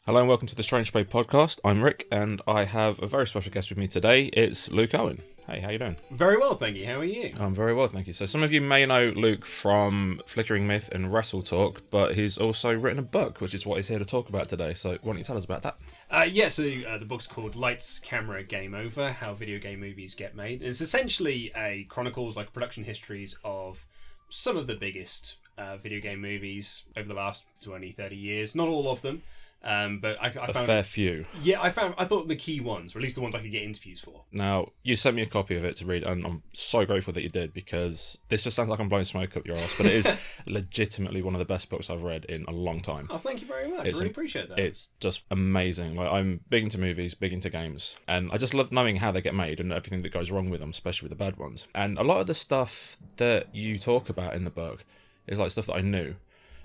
Hello and welcome to the STRANGEPLAY podcast. I'm Rick and I have a very special guest with me today. It's Luke Owen. Hey, how you doing? Very well, thank you. How are you? I'm very well, thank you. So some of you may know Luke from Flickering Myth and Wrestle Talk, but he's also written a book, which is what he's here to talk about today. So why don't you tell us about that? The book's called Lights, Camera, Game Over, How Video Game Movies Get Made. It's essentially a chronicles, like production histories of some of the biggest video game movies over the last 20, 30 years. Not all of them. But I found a fair few. Yeah, I thought the key ones, or at least the ones I could get interviews for. Now, you sent me a copy of it to read, and I'm so grateful that you did, because this just sounds like I'm blowing smoke up your ass, but it is legitimately one of the best books I've read in a long time. Oh, thank you very much. I really appreciate that. It's just amazing. Like, I'm big into movies, big into games, and I just love knowing how they get made and everything that goes wrong with them, especially with the bad ones. And a lot of the stuff that you talk about in the book is like stuff that I knew,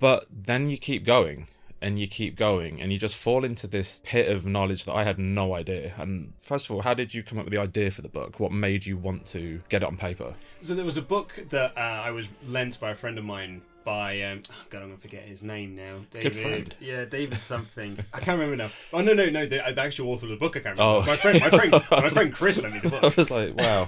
but then you keep going. And you keep going, and you just fall into this pit of knowledge that I had no idea. And first of all, how did you come up with the idea for the book? What made you want to get it on paper? So there was a book that I was lent by a friend of mine by, God, I'm going to forget his name now. David. Good friend. Yeah, David something. I can't remember now. Oh, no, the actual author of the book I can't remember. Oh. My friend Chris lent me the book. I was like, wow.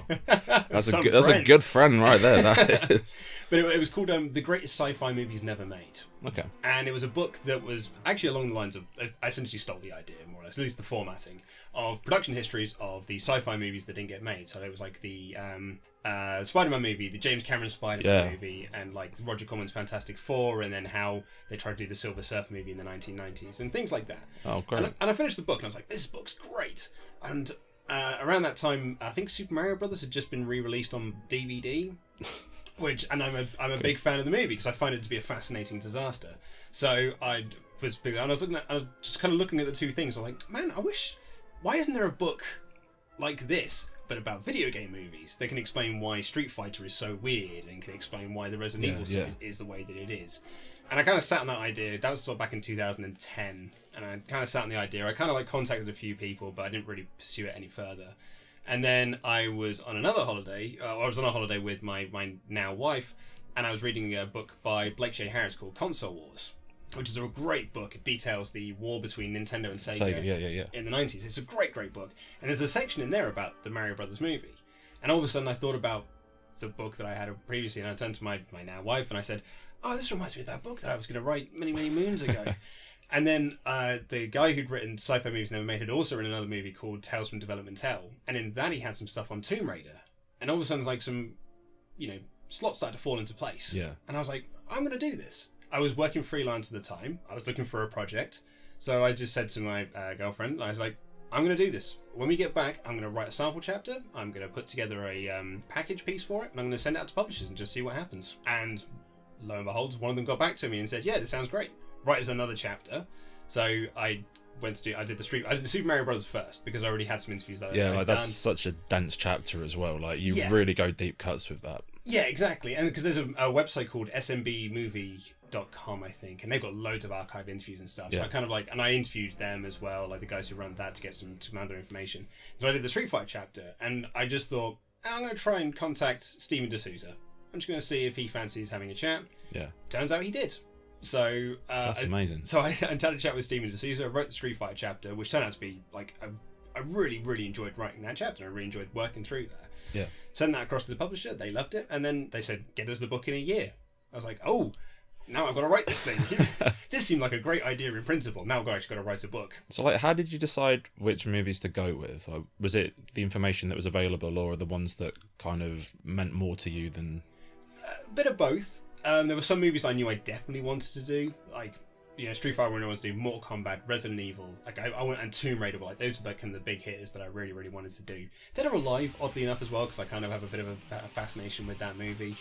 That's a good friend right there. That is. But it was called The Greatest Sci-Fi Movies Never Made. Okay. And it was a book that was actually along the lines of, I essentially stole the idea, more or less, at least the formatting, of production histories of the sci-fi movies that didn't get made. So it was like the Spider-Man movie, the James Cameron Spider-Man movie, and like Roger Corman's Fantastic Four, and then how they tried to do the Silver Surfer movie in the 1990s, and things like that. Oh, great. And I finished the book, and I was like, this book's great. And around that time, I think Super Mario Brothers had just been re-released on DVD. I'm a big fan of the movie because I find it to be a fascinating disaster. So I was just kind of looking at the two things. I'm like, man, why isn't there a book like this, but about video game movies that can explain why Street Fighter is so weird and can explain why the Resident Evil series is the way that it is. And I kind of sat on that idea. That was sort of back in 2010, and I kind of sat on the idea. I kind of contacted a few people, but I didn't really pursue it any further. And then I was on another holiday. I was on a holiday with my now wife, and I was reading a book by Blake J. Harris called Console Wars, which is a great book. It details the war between Nintendo and Sega in the 90s. It's a great book. And there's a section in there about the Mario Brothers movie. And all of a sudden I thought about the book that I had previously, and I turned to my now wife and I said, oh, this reminds me of that book that I was going to write many, many moons ago. And then the guy who'd written Sci-Fi Movies Never Made had also written another movie called Tales from Development Hell. And in that he had some stuff on Tomb Raider. And all of a sudden like some, slots started to fall into place. Yeah. And I was like, I'm going to do this. I was working freelance at the time. I was looking for a project. So I just said to my girlfriend, I was like, I'm going to do this. When we get back, I'm going to write a sample chapter. I'm going to put together a package piece for it. And I'm going to send it out to publishers and just see what happens. And lo and behold, one of them got back to me and said, yeah, this sounds great. Write as another chapter. So I did the Super Mario Brothers first because I already had some interviews that I'd done. That's such a dense chapter as well. Like, you really go deep cuts with that. Yeah, exactly. And because there's a website called smbmovie.com, I think, and they've got loads of archive interviews and stuff. So I kind of and I interviewed them as well, like the guys who run that, to get some other information. So I did the Street Fighter chapter, and I just thought, I'm going to try and contact Steven D'Souza. I'm just going to see if he fancies having a chat. Yeah. Turns out he did. So that's amazing. So I had a chat with Steven D'Souza. I wrote the Street Fighter chapter, which turned out to be like I really, really enjoyed writing that chapter. I really enjoyed working through that. Yeah. Sent that across to the publisher. They loved it, and then they said, "Get us the book in a year." I was like, "Oh, now I've got to write this thing." This seemed like a great idea in principle. Now I've actually got to write a book. So, how did you decide which movies to go with? Like, was it the information that was available, or the ones that kind of meant more to you than? A bit of both. There were some movies I knew I definitely wanted to do, like Street Fighter, I wanted to do Mortal Kombat, Resident Evil, I went, and Tomb Raider. Like, those are the kind of the big hitters that I really, really wanted to do. Dead or Alive, oddly enough, as well, because I kind of have a bit of a fascination with that movie.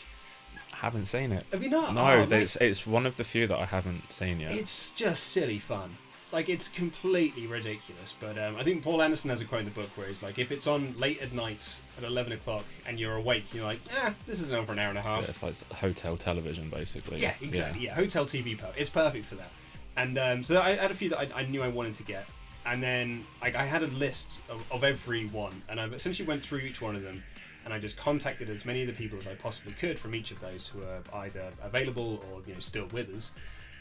I haven't seen it. Have you not? No, it's one of the few that I haven't seen yet. It's just silly fun. Like, it's completely ridiculous, but I think Paul Anderson has a quote in the book where he's like, if it's on late at night at 11 o'clock and you're awake, you're like, this is on for an hour and a half. Yeah, it's like hotel television, basically. Yeah, exactly. Yeah, hotel TV. It's perfect for that. And so I had a few that I knew I wanted to get. And then I had a list of every one, and I essentially went through each one of them, and I just contacted as many of the people as I possibly could from each of those who are either available or still with us,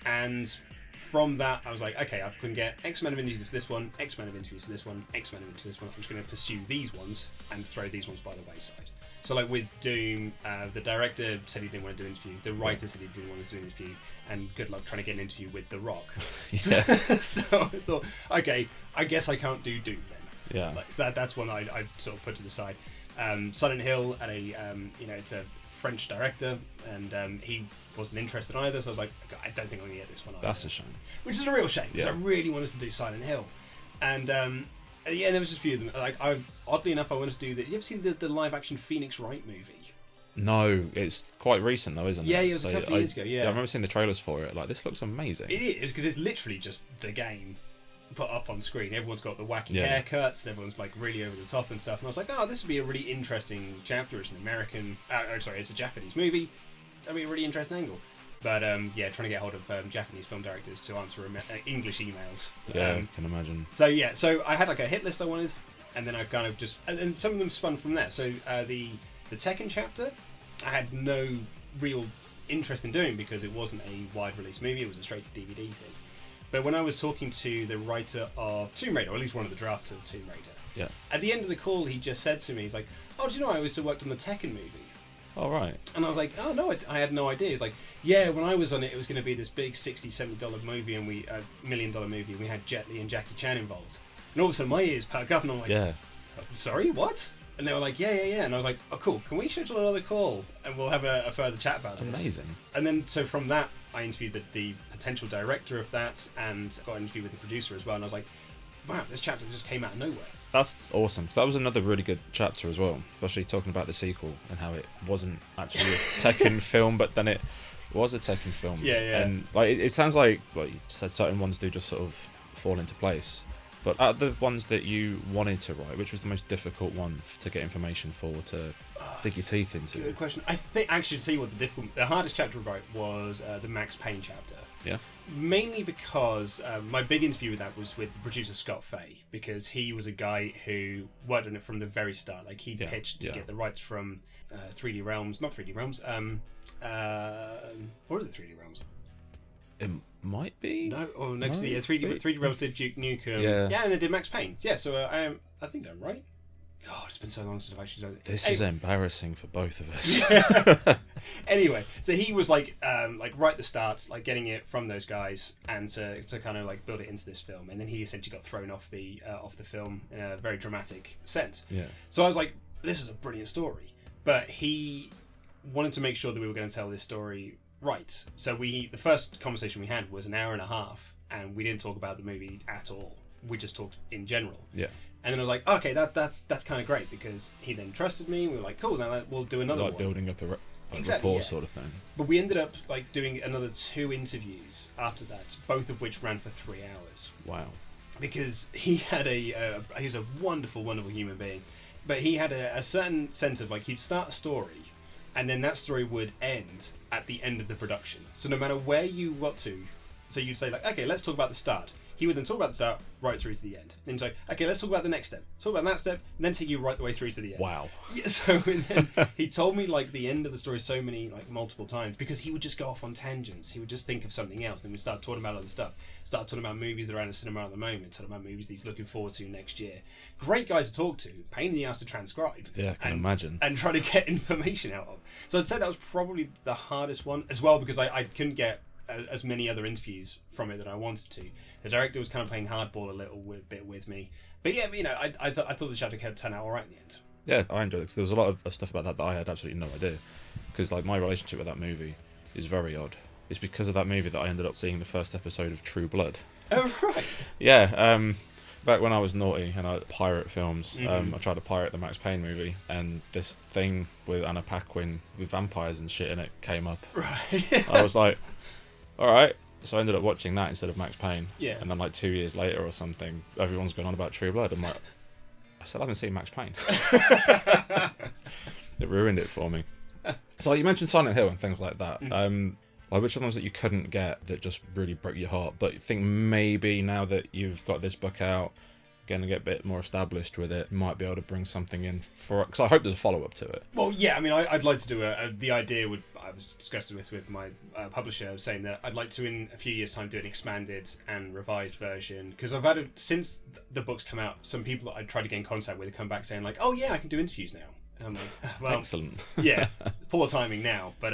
and from that, I was like, okay, I can get X amount of interviews for this one, X amount of interviews for this one, X amount of interviews for this one. I'm just going to pursue these ones and throw these ones by the wayside. So like with Doom, the director said he didn't want to do an interview, the writer said he didn't want to do an interview, and good luck trying to get an interview with The Rock. Yeah. So I thought, okay, I guess I can't do Doom then. Yeah. Like, so that's one I sort of put to the side. Silent Hill had a, it's a French director, and he wasn't interested either, so I was like, I don't think I'm going to get this one either. That's a shame. Which is a real shame, because I really wanted to do Silent Hill. And there was just a few of them. Like, oddly enough, I wanted to do the... You ever seen the live-action Phoenix Wright movie? No, it's quite recent though, isn't it? Yeah, it was a couple of years ago, yeah. I remember seeing the trailers for it. Like, this looks amazing. It is, because it's literally just the game put up on screen. Everyone's got the wacky haircuts, everyone's like really over the top and stuff. And I was like, oh, this would be a really interesting chapter. It's an American... it's a Japanese movie. That'd be a really interesting angle. But trying to get hold of Japanese film directors to answer English emails. Yeah, I can imagine. So I had like a hit list I wanted, and then I kind of just... And some of them spun from there. So the Tekken chapter, I had no real interest in doing because it wasn't a wide release movie, it was a straight to DVD thing. But when I was talking to the writer of Tomb Raider, or at least one of the drafts of Tomb Raider, at the end of the call he just said to me, he's like, oh, do you know I also worked on the Tekken movie? Oh, right. And I was like, oh, no, I had no idea. He's like, yeah, when I was on it, it was going to be this big $60, $70 movie, and $1 million movie, and we had Jet Li and Jackie Chan involved. And all of a sudden, my ears perk up, and I'm like, sorry, what? And they were like, yeah. And I was like, oh, cool, can we schedule another call, and we'll have a further chat about this? Amazing. And then, so from that, I interviewed the potential director of that, and got an interview with the producer as well, and I was like, wow, this chapter just came out of nowhere. That's awesome. So that was another really good chapter as well, especially talking about the sequel and how it wasn't actually a Tekken film, but then it was a Tekken film. Yeah. And like it sounds like, well, you said certain ones do just sort of fall into place. But out of the ones that you wanted to write, which was the most difficult one to get information for, to dig your teeth into? Good question. I think actually to tell you what the hardest chapter to write was the Max Payne chapter. Yeah. Mainly because my big interview with that was with the producer Scott Fay, because he was a guy who worked on it from the very start. Like he pitched to get the rights from 3D Realms, not 3D Realms. What is it? 3D Realms? It might be. No, 3D Realms did Duke Nukem. And they did Max Payne. Yeah, so I think I'm right. God, it's been so long since I've actually done it. This is embarrassing for both of us. Anyway, so he was like right at the start, like getting it from those guys, and to kind of like build it into this film, and then he essentially got thrown off the film in a very dramatic sense. Yeah. So I was like, this is a brilliant story, but he wanted to make sure that we were going to tell this story right. So the first conversation we had was an hour and a half, and we didn't talk about the movie at all. We just talked in general. Yeah. And then I was like, okay, that's kind of great, because he then trusted me. We were like, cool, now we'll do another one. Like building up a rapport sort of thing. But we ended up like doing another 2 interviews after that, both of which ran for 3 hours. Wow. Because he had he was a wonderful, wonderful human being, but he had a certain sense of like, he'd start a story, and then that story would end at the end of the production. So no matter where you got to, so you'd say like, okay, let's talk about the start. He would then talk about the start right through to the end. Then he's like, okay, let's talk about the next step. Talk about that step, and then take you right the way through to the end. Wow. Yeah, so then he told me like the end of the story so many, like multiple times, because he would just go off on tangents. He would just think of something else, then we'd start talking about other stuff. Start talking about movies that are out in the cinema at the moment, talking about movies that he's looking forward to next year. Great guys to talk to, pain in the ass to transcribe. Yeah, I can imagine. And try to get information out of. So I'd say that was probably the hardest one, as well, because I couldn't get as many other interviews from it that I wanted to. The director was kind of playing hardball a little bit with me, but yeah, I thought the chapter kept turn out all right in the end. Yeah, I enjoyed it, because there was a lot of stuff about that I had absolutely no idea, because like my relationship with that movie is very odd. It's because of that movie that I ended up seeing the first episode of True Blood. Oh right. Yeah. Back when I was naughty and I pirate films, I tried to pirate the Max Payne movie, and this thing with Anna Paquin with vampires and shit in it came up. Right. I was like, all right. So I ended up watching that instead of Max Payne. Yeah. And then like 2 years later or something, everyone's going on about True Blood. I'm like, I still haven't seen Max Payne. It ruined it for me. So like, you mentioned Silent Hill and things like that. Like which are the ones that you couldn't get that just really broke your heart, but you think maybe now that you've got this book out, going to get a bit more established with it, you might be able to bring something in for it? Because I hope there's a follow-up to it. Well, yeah, I mean, I'd like to do the idea would, I was discussing with my publisher, saying that I'd like to, in a few years' time, do an expanded and revised version, because I've had since the book's come out, some people that I tried to get in contact with have come back saying like, oh yeah, I can do interviews now. And I'm like, well, excellent. Yeah, poor timing now, but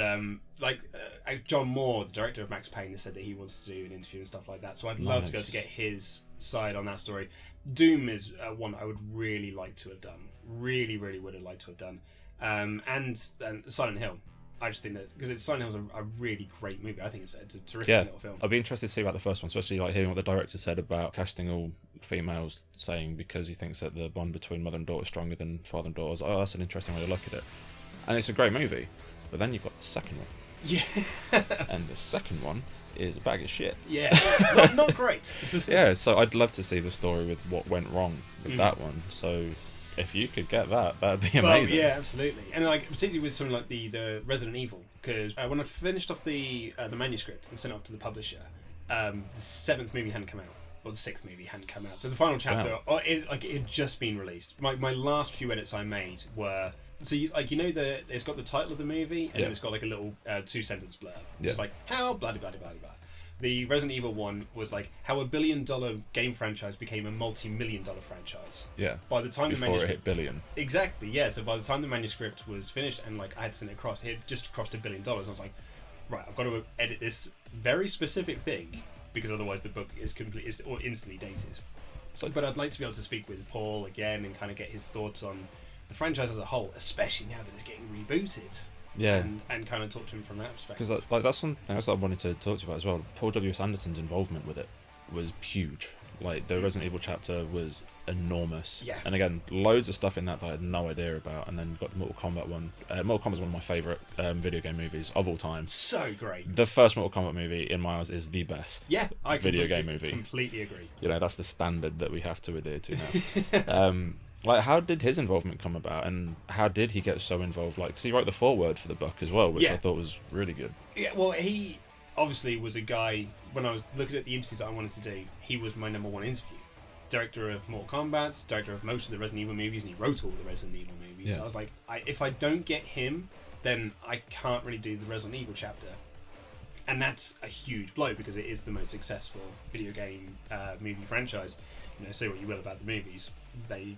John Moore, the director of Max Payne, has said that he wants to do an interview and stuff like that, so I'd love to be able to get his side on that story. Doom is one I would really like to have done, really would have liked to have done, and Silent Hill. I just think that because Silent Hill's a really great movie. I think it's a terrific little film. I'd be interested to see about the first one, especially like hearing what the director said about casting all females, saying because he thinks that the bond between mother and daughter is stronger than father and daughter. Oh, that's an interesting way to look at it. And it's a great movie. But then you've got the second one. Yeah. And the second one is a bag of shit. Yeah. Not great. Yeah, so I'd love to see the story with what went wrong with that one. So if you could get that, that'd be amazing. Well, yeah, absolutely. And like particularly with something like the Resident Evil, because when I finished off the manuscript and sent it off to the publisher, the 7th movie hadn't come out, or the 6th movie hadn't come out. So the final chapter, it had just been released. My last few edits I made were, so it's got the title of the movie, and then it's got like a little 2-sentence blurb. It's like how blah blah blah blah blah. The Resident Evil one was like how a $1 billion game franchise became a multi-million-dollar franchise. Yeah. By the time before it hit billion. Exactly. Yeah. So by the time the manuscript was finished and like I had sent it across, it had just crossed $1 billion. I was like, right, I've got to edit this very specific thing because otherwise the book is instantly dated. But I'd like to be able to speak with Paul again and kind of get his thoughts on the franchise as a whole, especially now that it's getting rebooted. Yeah, and kind of talk to him from that perspective. Because that's something else that I wanted to talk to you about as well. Paul W.S. Anderson's involvement with it was huge. Like the Resident Evil chapter was enormous. Yeah. And again, loads of stuff in that I had no idea about. And then you've got the Mortal Kombat one. Mortal Kombat is one of my favourite video game movies of all time. So great. The first Mortal Kombat movie, in my eyes, is the best. Yeah, I video game movie. Completely agree. You know, that's the standard that we have to adhere to now. Like, how did his involvement come about, and how did he get so involved? Like, because he wrote the foreword for the book as well, which I thought was really good. Yeah, well, he obviously was a guy, when I was looking at the interviews that I wanted to do, he was my number one interview. Director of Mortal Kombat, director of most of the Resident Evil movies, and he wrote all the Resident Evil movies. Yeah. I was like, if I don't get him, then I can't really do the Resident Evil chapter. And that's a huge blow, because it is the most successful video game movie franchise. You know, say what you will about the movies, they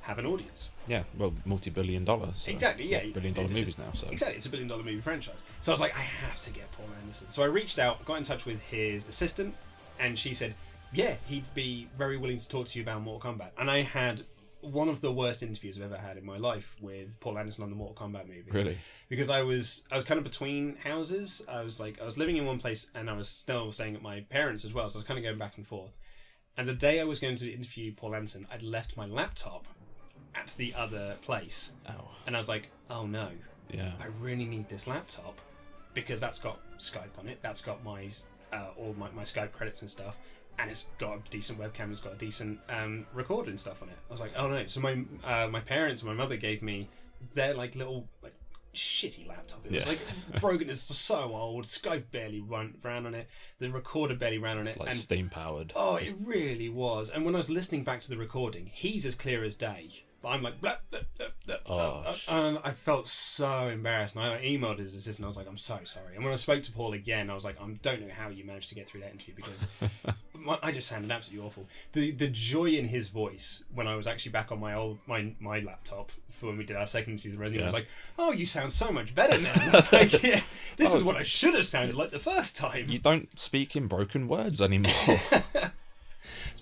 have an audience. Yeah, well, multi-billion-dollar. So exactly, yeah. Billion-dollar movies now, so. Exactly, it's a billion-dollar movie franchise. So I was like, I have to get Paul Anderson. So I reached out, got in touch with his assistant, and she said, yeah, he'd be very willing to talk to you about Mortal Kombat. And I had one of the worst interviews I've ever had in my life with Paul Anderson on the Mortal Kombat movie. Really? Because I was kind of between houses. I was living in one place, and I was still staying at my parents' as well, so I was kind of going back and forth. And the day I was going to interview Paul Anderson, I'd left my laptop at the other place. Oh. And I was like, oh no. Yeah. I really need this laptop because that's got Skype on it. That's got my all my Skype credits and stuff. And it's got a decent webcam. It's got a decent recorder and stuff on it. I was like, oh no. So my parents and my mother gave me their like little like shitty laptop. It was like broken. It's so old. Skype barely ran on it. The recorder barely ran on it. It's like steam powered. Oh, it really was. And when I was listening back to the recording, he's as clear as day. But I'm like, blah, blah, blah, blah, blah. And I felt so embarrassed. And I emailed his assistant. I was like, I'm so sorry. And when I spoke to Paul again, I was like, I don't know how you managed to get through that interview because I just sounded absolutely awful. The joy in his voice when I was actually back on my laptop for when we did our second interview with Resident Evil, I was like, oh, you sound so much better now. I was like, yeah, this is what I should have sounded like the first time. You don't speak in broken words anymore.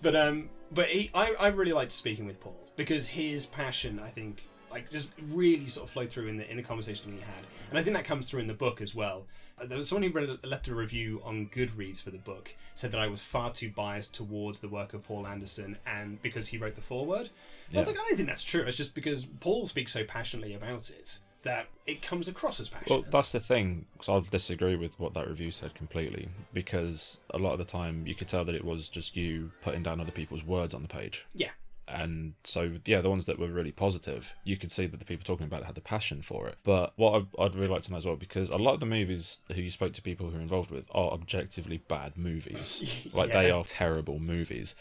But I really liked speaking with Paul because his passion, I think, like just really sort of flowed through in the conversation we had, and I think that comes through in the book as well. There was someone who left a review on Goodreads for the book, said that I was far too biased towards the work of Paul Anderson, and because he wrote the foreword. I was like, I don't think that's true. It's just because Paul speaks so passionately about it that it comes across as passionate. Well, that's the thing, because I'll disagree with what that review said completely, because a lot of the time you could tell that it was just you putting down other people's words on the page. Yeah. And so, yeah, the ones that were really positive, you could see that the people talking about it had the passion for it. But what I'd really like to know as well, because a lot of the movies who you spoke to people who are involved with are objectively bad movies. Like, they are terrible movies.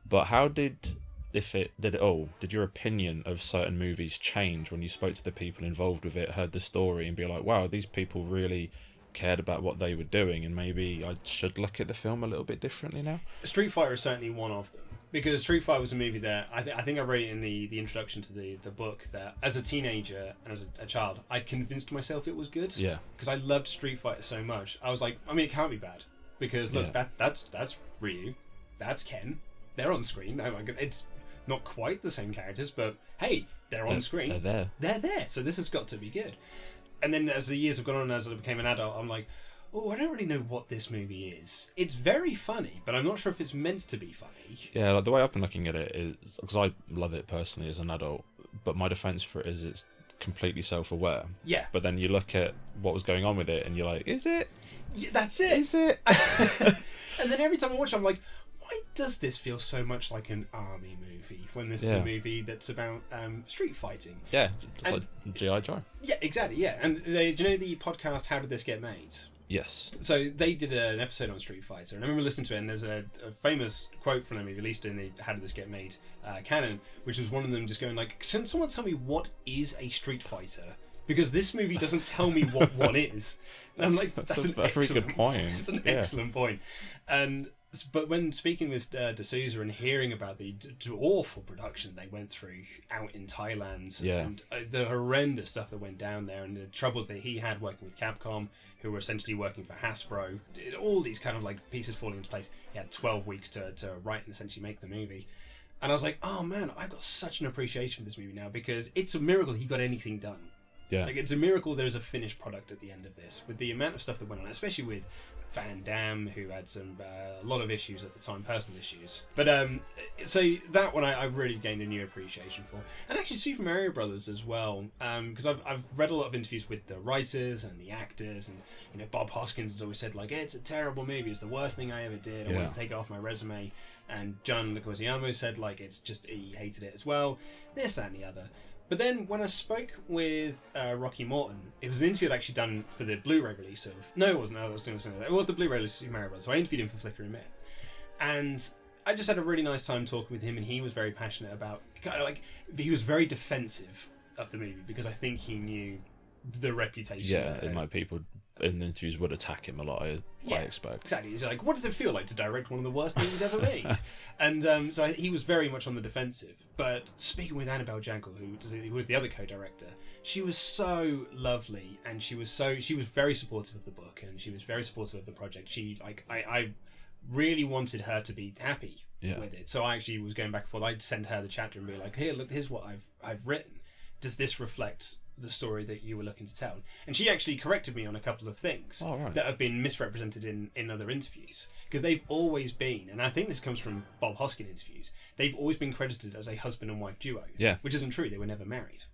But how did if it did it all. Did your opinion of certain movies change when you spoke to the people involved with it, heard the story, and be like, wow, these people really cared about what they were doing, and maybe I should look at the film a little bit differently now? Street Fighter is certainly one of them, because Street Fighter was a movie that I think I wrote in the introduction to the book that as a teenager and as a child, I'd convinced myself it was good. Yeah. Because I loved Street Fighter so much. I was like, I mean, it can't be bad, because look, that's Ryu, that's Ken, they're on screen. Oh my God, it's not quite the same characters, but hey, they're on screen. They're there. So this has got to be good. And then as the years have gone on, as I became an adult, I'm like, oh, I don't really know what this movie is. It's very funny, but I'm not sure if it's meant to be funny. Yeah, like the way I've been looking at it is, because I love it personally as an adult, but my defense for it is it's completely self-aware. Yeah. But then you look at what was going on with it, and you're like, is it? Yeah, that's it. Is it? And then every time I watch it, I'm like, why does this feel so much like an army movie when this is a movie that's about street fighting? Yeah, just like G.I. Joe. Yeah, exactly, yeah. And do you know the podcast How Did This Get Made? Yes. So they did an episode on Street Fighter, and I remember listening to it, and there's a famous quote from them released in the How Did This Get Made canon, which was one of them just going like, can someone tell me what is a Street Fighter? Because this movie doesn't tell me what one is. And I'm like, that's a very good point. It's an excellent point. But when speaking with D'Souza and hearing about the awful production they went through out in Thailand, and the horrendous stuff that went down there, and the troubles that he had working with Capcom, who were essentially working for Hasbro, all these kind of like pieces falling into place. He had 12 weeks to write and essentially make the movie. And I was like, oh man, I've got such an appreciation for this movie now, because it's a miracle he got anything done. Yeah. Like, it's a miracle there's a finished product at the end of this, with the amount of stuff that went on, especially with Van Damme, who had a lot of issues at the time, personal issues. But so that one I really gained a new appreciation for, and actually Super Mario Brothers as well, because I've read a lot of interviews with the writers and the actors, and Bob Hoskins has always said like, hey, it's a terrible movie, it's the worst thing I ever did, I want to take it off my resume. And John Leguizamo said like, it's just, he hated it as well, this, that, and the other. But then when I spoke with Rocky Morton, it was an interview I'd actually done for the Blu-ray release of... No, it wasn't. It was the Blu-ray release of Super Mario Bros. So I interviewed him for Flickering Myth. And I just had a really nice time talking with him, and he was very passionate about... he was very defensive of the movie, because I think he knew the reputation. Yeah, and like people in interviews would attack him a lot, I expect. Exactly. He's like, what does it feel like to direct one of the worst movies ever made? And so he was very much on the defensive. But speaking with Annabelle Jankel, who was the other co-director, she was so lovely, and she was very supportive of the book, and she was very supportive of the project. I really wanted her to be happy with it. So I actually was going back and forth. I'd send her the chapter and be like, here, look, here's what I've written. Does this reflect the story that you were looking to tell? And she actually corrected me on a couple of things that have been misrepresented in other interviews, because they've always been, and I think this comes from Bob Hoskin interviews, they've always been credited as a husband and wife duo, which isn't true. They were never married.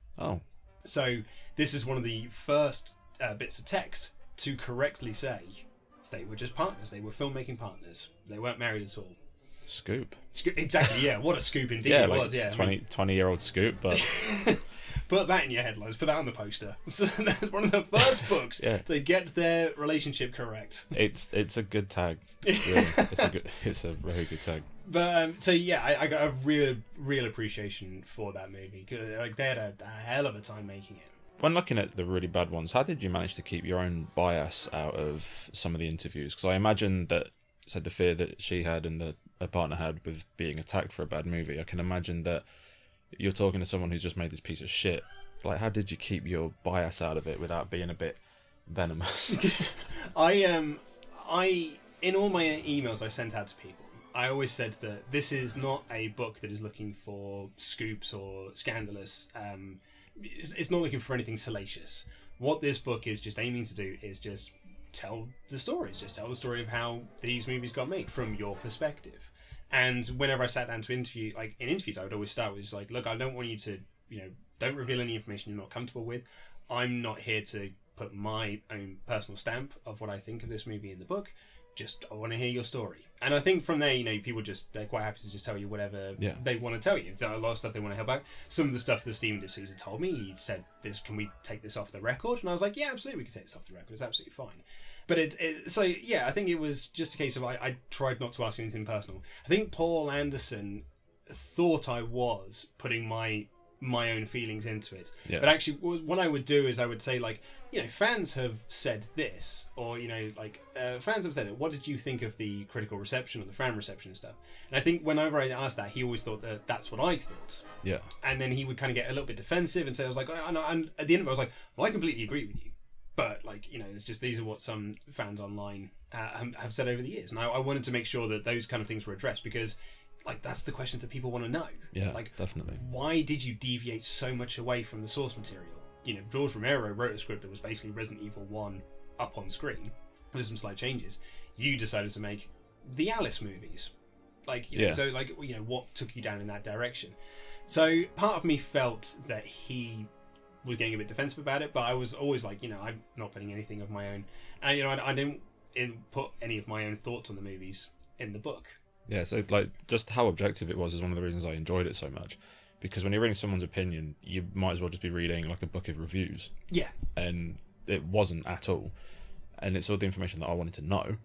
So this is one of the first bits of text to correctly say they were just partners. They were filmmaking partners. They weren't married at all. Scoop. Exactly, yeah. What a scoop indeed it was, yeah. 20-year-old scoop, but... Put that in your headlines. Put that on the poster. That's one of the first books to get their relationship correct. It's a good tag. Really. It's a very good tag. But so yeah, I got a real appreciation for that movie. Like, they had a hell of a time making it. When looking at the really bad ones, how did you manage to keep your own bias out of some of the interviews? Because I imagine that, so the fear that she had and that her partner had with being attacked for a bad movie, I can imagine that you're talking to someone who's just made this piece of shit. Like, how did you keep your bias out of it without being a bit venomous? In all my emails I sent out to people, I always said that this is not a book that is looking for scoops or scandalous. It's not looking for anything salacious. What this book is just aiming to do is just tell the stories. Just tell the story of how these movies got made from your perspective. And whenever I sat down to interview, like in interviews, I would always start with just like, look, I don't want you to, don't reveal any information you're not comfortable with. I'm not here to put my own personal stamp of what I think of this movie in the book. Just, I want to hear your story. And I think from there, people they're quite happy to just tell you whatever they want to tell you. There's a lot of stuff they want to help out. Some of the stuff that Stephen D'Souza told me, he said, can we take this off the record? And I was like, yeah, absolutely, we can take this off the record. It's absolutely fine. But I think it was just a case of I tried not to ask anything personal. I think Paul Anderson thought I was putting my own feelings into it. Yeah. But actually, what I would do is I would say, like, you know, fans have said this, or, you know, like, fans have said it. What did you think of the critical reception or the fan reception and stuff? And I think whenever I asked that, he always thought that that's what I thought. Yeah. And then he would kind of get a little bit defensive and say, I was like, and at the end of it, I was like, well, I completely agree with you. But, like, you know, it's just, these are what some fans online have said over the years. And I wanted to make sure that those kind of things were addressed, because, like, that's the questions that people want to know. Yeah, like, definitely. Why did you deviate so much away from the source material? You know, George Romero wrote a script that was basically Resident Evil 1 up on screen with some slight changes. You decided to make the Alice movies. Like, you know, so, like, you know, what took you down in that direction? So part of me felt that he was getting a bit defensive about it, but I was always like, you know, I'm not putting anything of my own. And, you know, I didn't put any of my own thoughts on the movies in the book. Yeah, so, like, just how objective it was is one of the reasons I enjoyed it so much. Because when you're reading someone's opinion, you might as well just be reading, like, a book of reviews. Yeah. And it wasn't at all. And it's all the information that I wanted to know.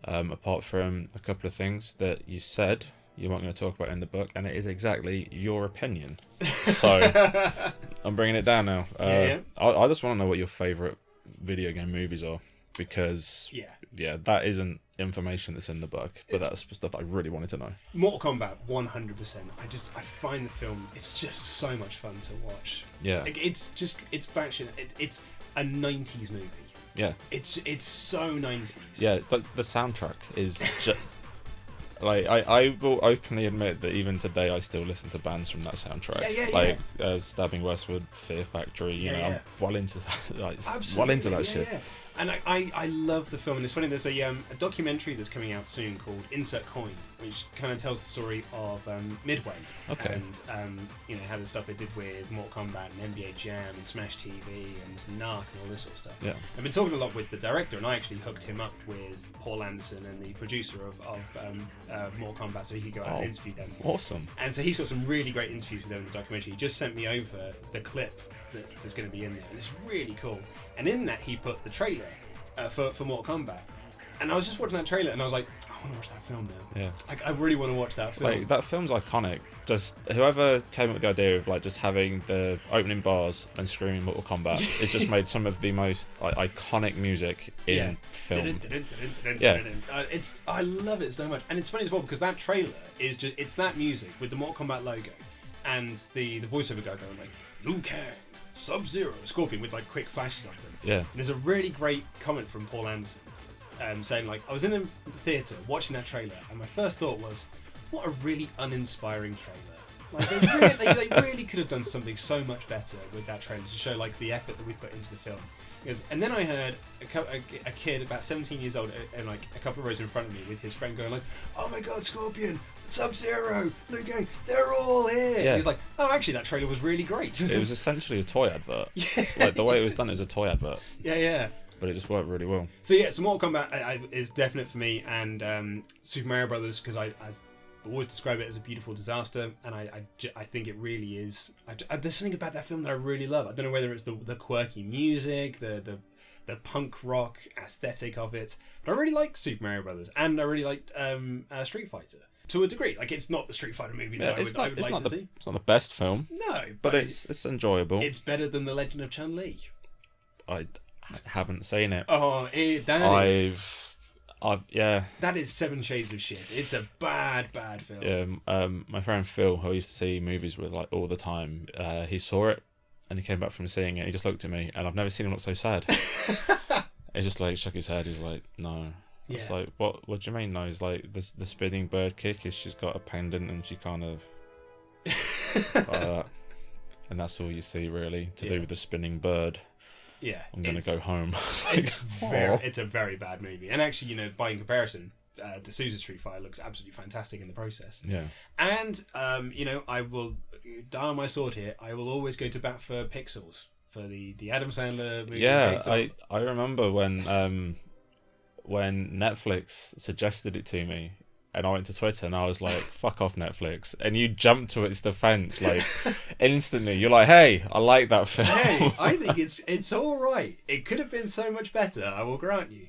Apart from a couple of things that you said you weren't going to talk about in the book, and it is exactly your opinion. So, I'm bringing it down now. I just want to know what your favourite video game movies are. Because, yeah, that isn't information that's in the book, but that's stuff I really wanted to know. Mortal Kombat, 100%. I find the film, it's just so much fun to watch. Yeah. Like, it's batshit. It's a 90s movie. Yeah. It's so 90s. Yeah, the soundtrack is just... Like, I will openly admit that even today I still listen to bands from that soundtrack. Like, Stabbing Westward, Fear Factory, you know, I'm well into that, like, well into that shit. Yeah. And I love the film, and it's funny, there's a documentary that's coming out soon called Insert Coin, which kind of tells the story of Midway. Okay. And, you know, how the stuff they did with Mortal Kombat and NBA Jam and Smash TV and Narc and all this sort of stuff. Yeah. I've been talking a lot with the director, and I actually hooked him up with Paul Anderson and the producer of Mortal Kombat, so he could go out and interview them. Awesome. And so he's got some really great interviews with them in the documentary. He just sent me over the clip that's going to be in there, and it's really cool. And in that, he put the trailer for Mortal Kombat, and I was just watching that trailer, and I was like, I want to watch that film now. Yeah, I really want to watch that film. Like, that film's iconic. Just whoever came up with the idea of, like, just having the opening bars and screaming Mortal Kombat has just made some of the most iconic music in film. I love it so much, and it's funny as well because that trailer is it's that music with the Mortal Kombat logo and the voiceover guy going like Liu Kang, Sub-Zero, Scorpion with like quick flashes of them. Yeah. And there's a really great comment from Paul Anderson saying, like, I was in a theatre watching that trailer, and my first thought was, what a really uninspiring trailer. Like, they really could have done something so much better with that trailer to show, like, the effort that we put into the film. And then I heard a kid about 17 years old and like a couple of rows in front of me with his friend going like, oh my god, Scorpion, Sub-Zero, Liu Kang, they're all here. Yeah. He was like, oh, actually that trailer was really great. It was essentially a toy advert. Like, the way it was done is a toy advert. Yeah. But it just worked really well. So Mortal Kombat is definite for me, and Super Mario Brothers, because I always describe it as a beautiful disaster, and I think it really is. There's something about that film that I really love. I don't know whether it's the quirky music, the punk rock aesthetic of it, but I really like Super Mario Brothers, and I really liked Street Fighter to a degree. Like, it's not the Street Fighter movie that I would like to see. It's not the best film. No, but it's enjoyable. It's better than The Legend of Chun-Li. I haven't seen it. Oh, that is 7 Shades of Shit. It's a bad film. Yeah, my friend Phil, who I used to see movies with like all the time, he saw it and he came back from seeing it. He just looked at me, and I've never seen him look so sad. He just like shook his head. He's like, no. It's like, what do you mean? No, he's like, the spinning bird kick is she's got a pendant and she kind of like that. And that's all you see really to do with the spinning bird. Yeah, I'm gonna go home. It's a very bad movie, and actually, you know, by comparison, D'Souza Street Fighter looks absolutely fantastic in the process. Yeah, and you know, I will die on my sword here. I will always go to bat for Pixels, for the Adam Sandler movie. Yeah, I remember when Netflix suggested it to me. And I went to Twitter and I was like, fuck off Netflix. And you jumped to its defense, like, instantly. You're like, hey, I like that film. Hey, I think it's all right. It could have been so much better, I will grant you.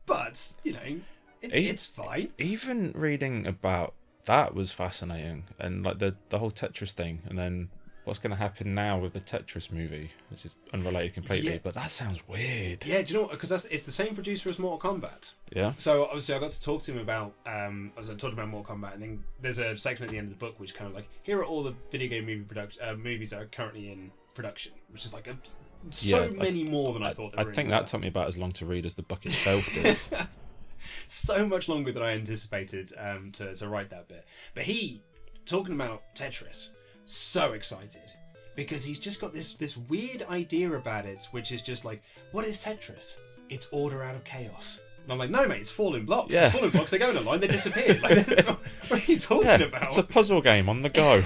But, you know, it's fine. Even reading about That was fascinating, and like the whole Tetris thing, and then what's going to happen now with the Tetris movie, which is unrelated completely, but that sounds weird. Yeah, do you know what? Because it's the same producer as Mortal Kombat. Yeah. So obviously I got to talk to him about, I talked about Mortal Kombat, and then there's a section at the end of the book which kind of like, here are all the video game movies that are currently in production, which is like many more than I thought there were. I think that took me about as long to read as the book itself did. So much longer than I anticipated to write that bit. But he, talking about Tetris, so excited, because he's just got this weird idea about it, which is just like, what is Tetris? It's order out of chaos. And I'm like, no mate, it's falling blocks. Yeah. It's falling blocks, they go in a line, they disappear. Like, what are you talking about? It's a puzzle game on the go.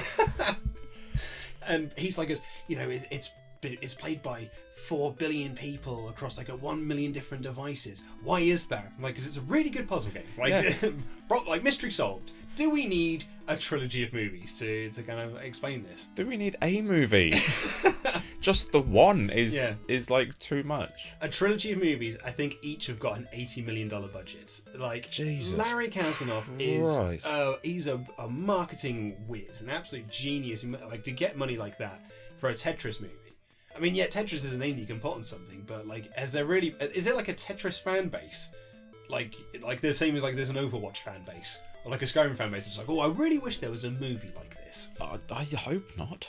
And he's like, it's played by 4 billion people across like 1 million different devices. Why is that? I'm like, because it's a really good puzzle game. Like, like mystery solved. Do we need a trilogy of movies to kind of explain this? Do we need a movie? Just the one is like too much. A trilogy of movies, I think each have got an $80 million budget. Like, Jesus Larry Kasanoff is he's a marketing whiz, an absolute genius. Like, to get money like that for a Tetris movie. I mean, yeah, Tetris is a name that you can put on something, but like, is there like a Tetris fan base? Like the same as like there's an Overwatch fan base, or like a Skyrim fan base. It's like, oh, I really wish there was a movie like this. I hope not.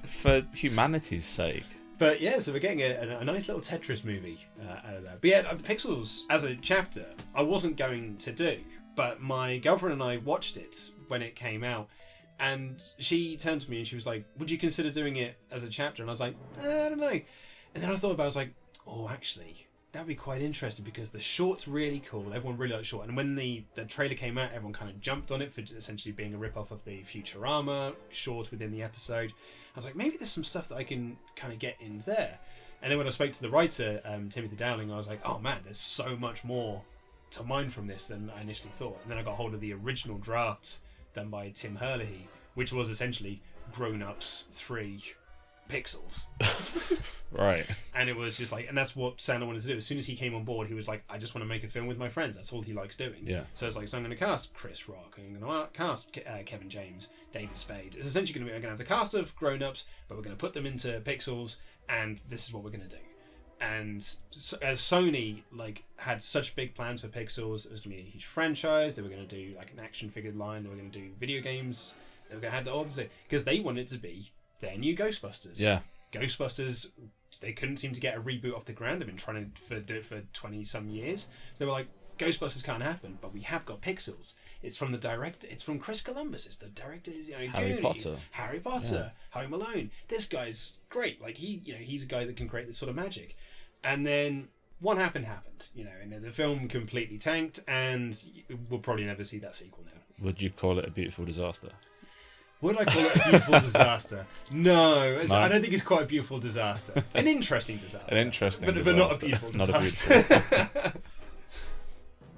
For humanity's sake. But yeah, so we're getting a nice little Tetris movie out of that. But yeah, Pixels as a chapter, I wasn't going to do, but my girlfriend and I watched it when it came out. And she turned to me and she was like, would you consider doing it as a chapter? And I was like, I don't know. And then I thought about it, I was like, oh, actually, that'd be quite interesting because the short's really cool. Everyone really likes short. And when the trailer came out, everyone kind of jumped on it for essentially being a rip-off of the Futurama short within the episode. I was like, maybe there's some stuff that I can kind of get in there. And then when I spoke to the writer, Timothy Dowling, I was like, oh man, there's so much more to mine from this than I initially thought. And then I got hold of the original drafts done by Tim Herlihy, which was essentially Grown Ups 3 Pixels. Right. And it was just like, and that's what Sandler wanted to do. As soon as he came on board, he was like, I just want to make a film with my friends. That's all he likes doing. Yeah. So it's like, so I'm going to cast Chris Rock, I'm going to cast Kevin James, David Spade. It's essentially going to be, we're going to have the cast of Grown Ups, but we're going to put them into Pixels, and this is what we're going to do. And as Sony like had such big plans for Pixels, it was going to be a huge franchise. They were going to do like an action figure line. They were going to do video games. They were going to have all this because they wanted to be their new Ghostbusters. Yeah. Ghostbusters, they couldn't seem to get a reboot off the ground. They've been trying to do it for 20 some years. So they were like, Ghostbusters can't happen, but we have got Pixels. It's from the director. It's from Chris Columbus. It's the director. Harry Potter. Yeah. Home Alone. This guy's great. Like he's a guy that can create this sort of magic. And then what happened, and then the film completely tanked, and we'll probably never see that sequel now. Would you call it a beautiful disaster? Would I call it a beautiful disaster? No, I don't think it's quite a beautiful disaster. An interesting disaster. But not a beautiful disaster.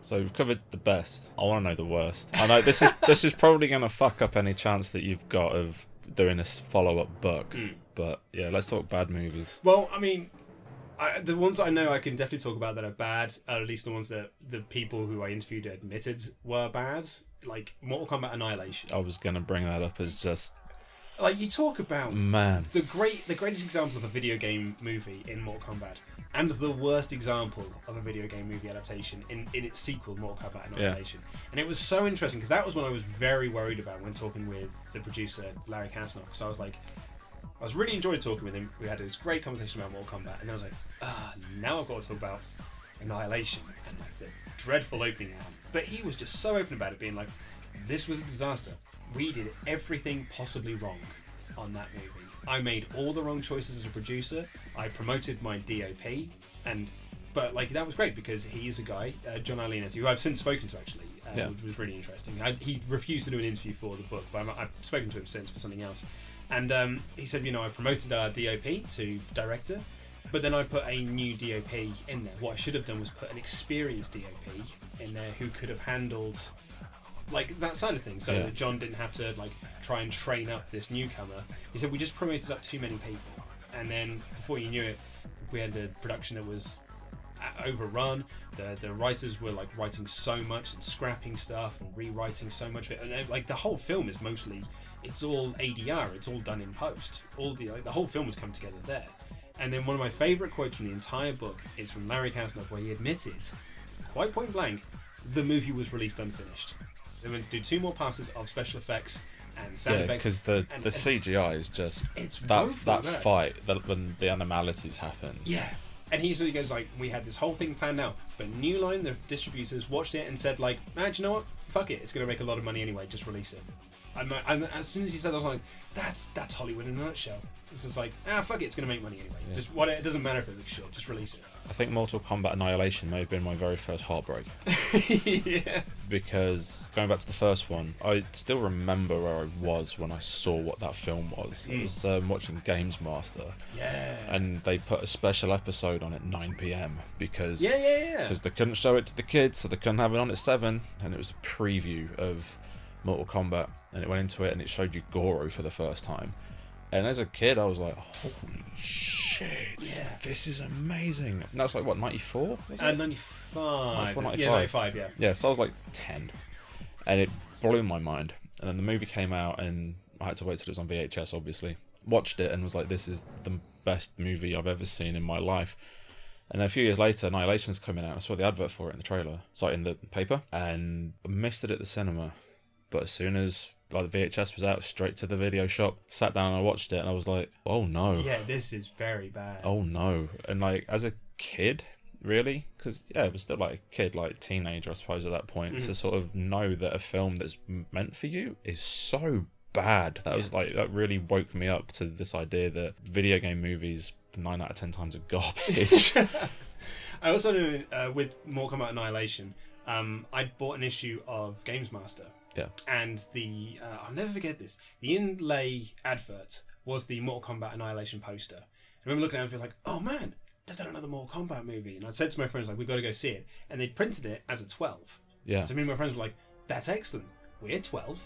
So we've covered the best. I want to know the worst. I know this is probably going to fuck up any chance that you've got of doing this follow-up book. But yeah, let's talk bad movies. Well, I mean, the ones I know I can definitely talk about that are bad, are at least the ones that the people who I interviewed admitted were bad, like Mortal Kombat Annihilation. I was going to bring that up as just... Like, you talk about man, the greatest example of a video game movie in Mortal Kombat, and the worst example of a video game movie adaptation in its sequel, Mortal Kombat Annihilation. Yeah. And it was so interesting, because that was what I was very worried about when talking with the producer, Larry Kasanoff, because I was like, I was really enjoying talking with him. We had this great conversation about Mortal Kombat, and then I was like, now I've got to talk about Annihilation and like the dreadful opening round. But he was just so open about it, being like, this was a disaster. We did everything possibly wrong on that movie. I made all the wrong choices as a producer. I promoted my DOP, but like that was great because he is a guy, John Alinetti, who I've since spoken to actually. Was really interesting. He refused to do an interview for the book, but I've spoken to him since for something else. And he said, I promoted our DOP to director, but then I put a new DOP in there. What I should have done was put an experienced DOP in there who could have handled like that side of things, so that John didn't have to like try and train up this newcomer. He said we just promoted up too many people, and then before you knew it, we had the production that was overrun. The writers were like writing so much and scrapping stuff and rewriting so much of it, and like the whole film is mostly, it's all ADR, it's all done in post. All the whole film has come together there. And then one of my favourite quotes from the entire book is from Larry Kasnoff, where he admitted, quite point blank, the movie was released unfinished. They went to do 2 more passes of special effects and sound effects. Because the CGI is just, it's that fight, when the animalities happen. Yeah. And he goes like, we had this whole thing planned out, but New Line, the distributors, watched it and said like, man, you know what? Fuck it, it's going to make a lot of money anyway, just release it. And as soon as he said that, I was like, that's Hollywood in a nutshell. It's just like, fuck it, it's going to make money anyway. Yeah. It doesn't matter if it looks shit, just release it. I think Mortal Kombat Annihilation may have been my very first heartbreak. Yeah. Because going back to the first one, I still remember where I was when I saw what that film was. I was watching Games Master. Yeah. And they put a special episode on at 9 PM because because they couldn't show it to the kids, so they couldn't have it on at 7. And it was a preview of Mortal Kombat, and it went into it and it showed you Goro for the first time. And as a kid, I was like, holy shit, this is amazing. And that was like, what, 94? 95. 95. Yeah, 95, yeah. Yeah, so I was like 10. And it blew my mind. And then the movie came out, and I had to wait till it was on VHS, obviously. Watched it and was like, this is the best movie I've ever seen in my life. And then a few years later, Annihilation's coming out. I saw the advert for it in the trailer, saw it in the paper, and I missed it at the cinema. But as soon as the VHS was out, straight to the video shop, sat down and I watched it, and I was like, oh no. Yeah, this is very bad. Oh no. And like, as a kid, really, because it was still like a kid, like teenager, I suppose, at that point, to sort of know that a film that's meant for you is so bad. That was like, that really woke me up to this idea that video game movies 9 out of 10 times are garbage. I also know with Mortal Kombat Annihilation, I bought an issue of Games Master. Yeah. And I'll never forget this, the inlay advert was the Mortal Kombat Annihilation poster. I remember looking at it and feeling like, oh man, they've done another Mortal Kombat movie. And I said to my friends, like, we've got to go see it. And they printed it as a 12. Yeah. So me and my friends were like, that's excellent. We're 12.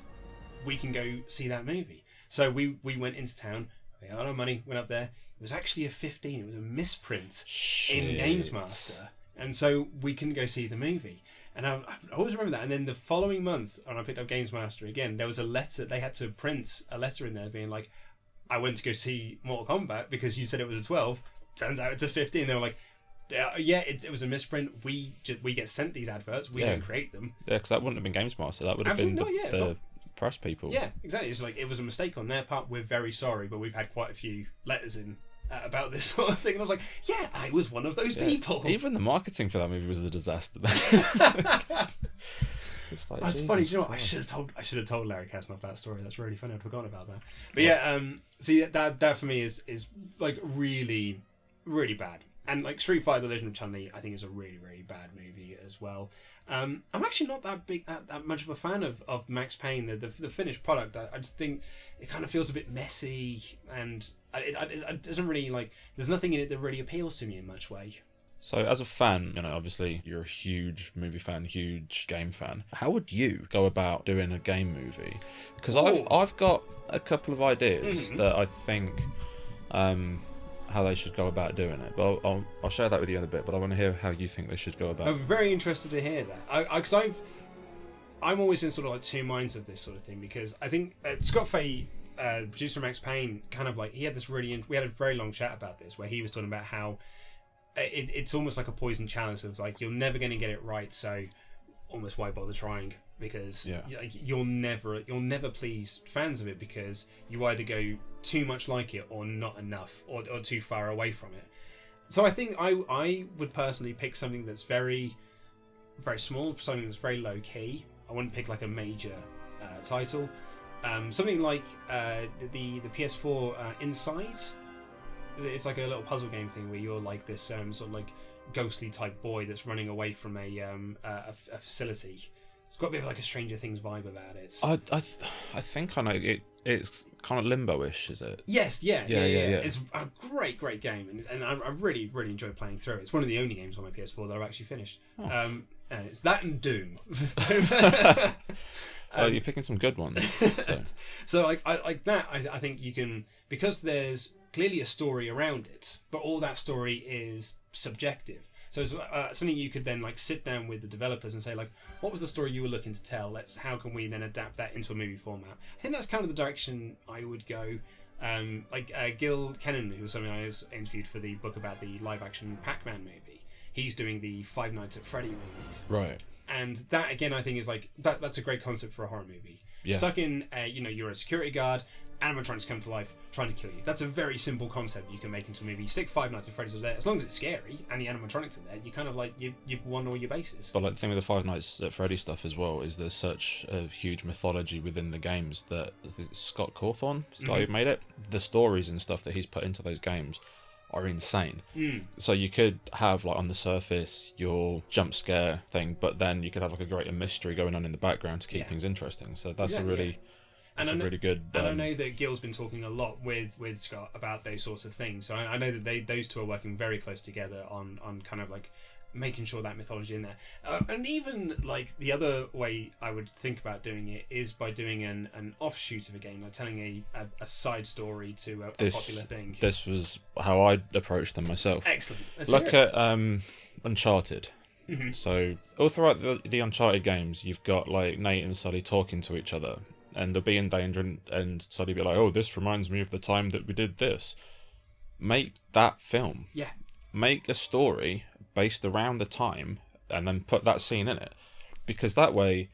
We can go see that movie. So we went into town, we had our money, went up there. It was actually a 15. It was a misprint in Games Master. And so we couldn't go see the movie. And I always remember that. And then the following month, when I picked up Games Master again, there was a letter. They had to print a letter in there being like, I went to go see Mortal Kombat because you said it was a 12. Turns out it's a 15. They were like, yeah, it was a misprint. We get sent these adverts. We don't create them. Yeah, because that wouldn't have been Games Master. That would have been the press people. Yeah, exactly. It's like, it was a mistake on their part. We're very sorry, but we've had quite a few letters in about this sort of thing. And I was like, yeah, I was one of those people. Even the marketing for that movie was a disaster. It's like, that's funny. Do you know what? I should have told Larry Kasnoff that story. That's really funny. I'd forgotten about that. But yeah, see, that for me is like really, really bad. And like Street Fighter: The Legend of Chun-Li, I think is a really, really bad movie as well. I'm actually not that much of a fan of Max Payne, the finished product. I just think it kind of feels a bit messy, and it doesn't really, like, there's nothing in it that really appeals to me in much way. So as a fan, you know, obviously you're a huge movie fan, huge game fan. How would you go about doing a game movie? Because I've got a couple of ideas that I think how they should go about doing it. But I'll share that with you in a bit. But I want to hear how you think they should go about it. I'm very interested to hear that. Because I'm always in sort of like two minds of this sort of thing, because I think Scott Fay, producer of Max Payne, kind of like, he had this we had a very long chat about this where he was talking about how it's almost like a poison chalice of like, you're never going to get it right, so almost why bother trying, because you'll never please fans of it, because you either go too much like it or not enough, or too far away from it. So I think I would personally pick something that's very, very small, something that's very low key. I wouldn't pick like a major title. Something like the PS4 Inside. It's like a little puzzle game thing where you're like this sort of like ghostly type boy that's running away from a facility. It's got a bit of like a Stranger Things vibe about it. I think I know it. It's kind of Limbo-ish, is it? Yes, yeah. It's a great game, and I really, really enjoy playing through it. It's one of the only games on my PS4 that I've actually finished. And it's that and Doom. You're picking some good ones. So like that, I think you can, because there's clearly a story around it, but all that story is subjective. So it's something you could then like sit down with the developers and say like, what was the story you were looking to tell? How can we then adapt that into a movie format? I think that's kind of the direction I would go. Gil Kennan, who was something I was interviewed for the book about the live-action Pac-Man movie. He's doing the Five Nights at Freddy movies. Right. And that again, I think is like that's a great concept for a horror movie. Yeah. Stuck in, you're a security guard, animatronics come to life, trying to kill you. That's a very simple concept you can make into a movie. You stick Five Nights at Freddy's there, as long as it's scary and the animatronics are there, you kind of like you've won all your bases. But like the thing with the Five Nights at Freddy stuff as well is there's such a huge mythology within the games that Scott Cawthon, the guy who made it, the stories and stuff that he's put into those games are insane. So you could have like on the surface your jump scare thing, but then you could have like a greater mystery going on in the background to keep things interesting. So that's a really really good. And I know that Gil's been talking a lot with Scott about those sorts of things. So I know that those two are working very close together on kind of like making sure that mythology in there. And even like the other way I would think about doing it is by doing an offshoot of a game, like telling a side story to a popular thing. This was how I approached them myself. Excellent. Look at Uncharted. So all throughout the Uncharted games, you've got like Nate and Sully talking to each other, and they'll be in danger, and Sully be like, "Oh, this reminds me of the time that we did this." Make that film. Yeah. Make a story based around the time, and then put that scene in it, because that way,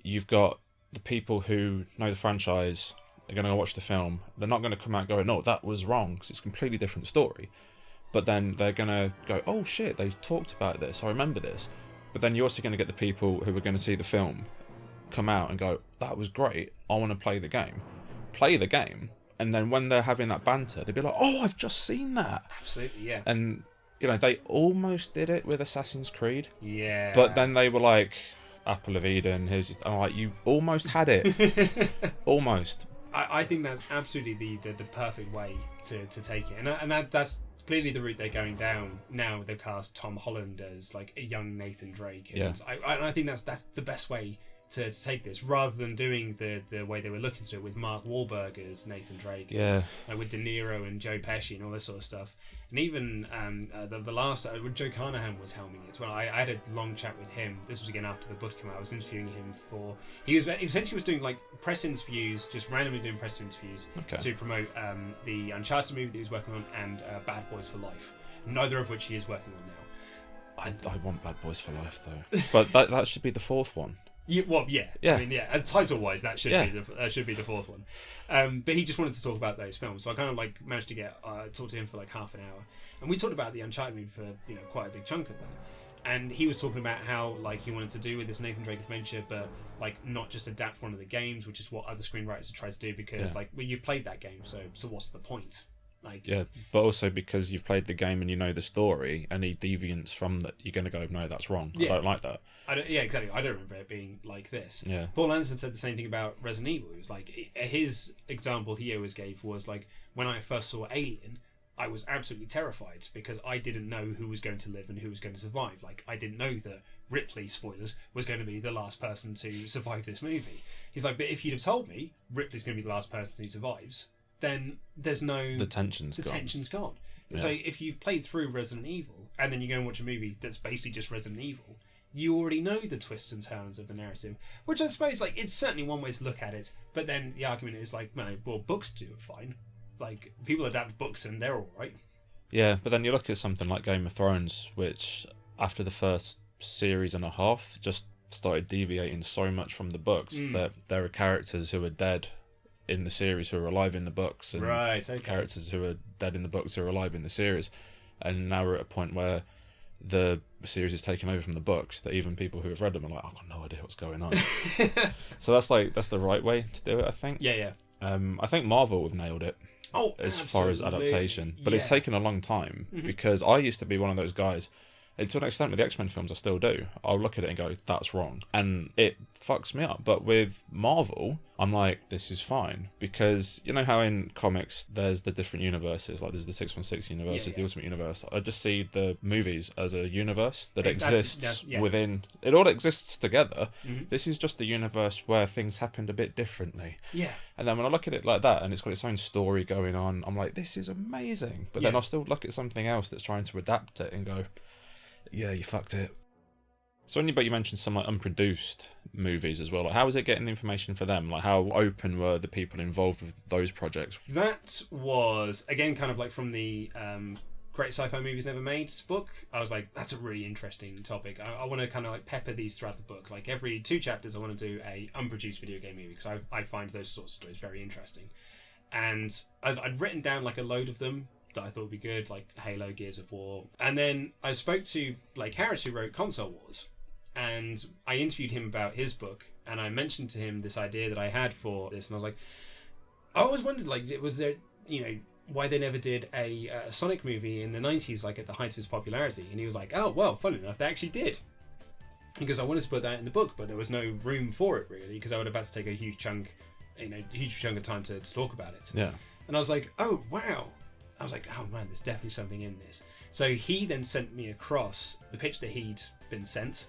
you've got the people who know the franchise are going to watch the film. They're not going to come out going, "No, that was wrong," because it's a completely different story. But then they're going to go, "Oh shit, they talked about this. I remember this." But then you're also going to get the people who are going to see the film come out and go, "That was great. I want to play the game." Play the game, and then when they're having that banter, they'll be like, "Oh, I've just seen that." Absolutely, yeah. And they almost did it with Assassin's Creed. Yeah. But then they were like, "Apple of Eden, here's your..." I'm like, you almost had it. Almost. I think that's absolutely the perfect way to take it, and that's clearly the route they're going down now. They've cast Tom Holland as like a young Nathan Drake, and I think that's the best way to take this, rather than doing the way they were looking to do it with Mark Wahlberg as Nathan Drake, and with De Niro and Joe Pesci and all this sort of stuff. And even the last when Joe Carnahan was helming it, I had a long chat with him. This was again after the book came out. I was interviewing him for he essentially was doing like press interviews, just randomly doing press interviews to promote the Uncharted movie that he was working on, and Bad Boys for Life, neither of which he is working on now. I want Bad Boys for Life though, but that should be the fourth one. Yeah. I mean, title-wise, that should be the fourth one. But he just wanted to talk about those films, so I kind of like managed to talk to him for like half an hour, and we talked about the Uncharted movie for quite a big chunk of that. And he was talking about how like he wanted to do with this Nathan Drake adventure, but like not just adapt one of the games, which is what other screenwriters have tried to do, because like you've played that game, so what's the point? But also because you've played the game and you know the story, any deviance from that, you're going to go, "No, that's wrong. I don't like that." Exactly. I don't remember it being like this. Yeah. Paul Anderson said the same thing about Resident Evil. It was like his example he always gave was like, when I first saw Alien, I was absolutely terrified because I didn't know who was going to live and who was going to survive. Like, I didn't know that Ripley, spoilers, was going to be the last person to survive this movie. He's like, but if you'd have told me Ripley's going to be the last person who survives, then there's no... The tension's gone. Yeah. So if you've played through Resident Evil and then you go and watch a movie that's basically just Resident Evil, you already know the twists and turns of the narrative, which I suppose, like, it's certainly one way to look at it, but then the argument is like, no, well, books do it fine. Like, people adapt books and they're alright. Yeah, but then you look at something like Game of Thrones, which after the first series and a half just started deviating so much from the books that there are characters who are dead in the series who are alive in the books, and characters who are dead in the books who are alive in the series, and now we're at a point where the series is taken over from the books, that even people who have read them are like, "I've got no idea what's going on." So that's the right way to do it, I think. I think Marvel have nailed it as far as adaptation, but it's taken a long time because I used to be one of those guys. And to an extent with the X-Men films, I still do. I'll look at it and go, "That's wrong." And it fucks me up. But with Marvel, I'm like, this is fine. Because you know how in comics, there's the different universes. Like there's the 616 universe, the Ultimate Universe. I just see the movies as a universe that exists within... It all exists together. This is just the universe where things happened a bit differently. And then when I look at it like that, and it's got its own story going on, I'm like, this is amazing. But then I'll still look at something else that's trying to adapt it and go... Yeah, you fucked it. So in your book you mentioned some like unproduced movies as well. Like, how was it getting the information for them? Like, how open were the people involved with those projects? That was, again, kind of like from the Great Sci-Fi Movies Never Made book. I was like, that's a really interesting topic. I want to kind of like pepper these throughout the book. Like every 2 chapters I want to do a unproduced video game movie, because I find those sorts of stories very interesting. And I'd written down like a load of them that I thought would be good, like Halo, Gears of War. And then I spoke to Blake Harris, who wrote Console Wars, and I interviewed him about his book, and I mentioned to him this idea that I had for this, and I was like, I always wondered, like, was there, why they never did a Sonic movie in the 90s, like at the height of his popularity? And he was like, oh, well, funny enough, they actually did. Because I wanted to put that in the book, but there was no room for it, really, because I would have had to take a huge chunk of time to talk about it. Yeah. And I was like, oh, wow. I was like, oh, man, there's definitely something in this. So he then sent me across the pitch that he'd been sent,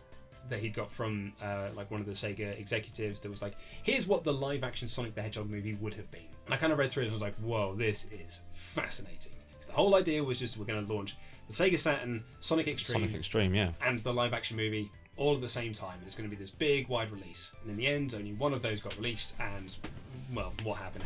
that he'd got from like one of the Sega executives, that was like, here's what the live action Sonic the Hedgehog movie would have been. And I kind of read through it and I was like, whoa, this is fascinating. Because the whole idea was just, we're going to launch the Sega Saturn, Sonic Extreme, yeah, and the live action movie all at the same time. And it's going to be this big wide release. And in the end, only one of those got released, and well, what happened.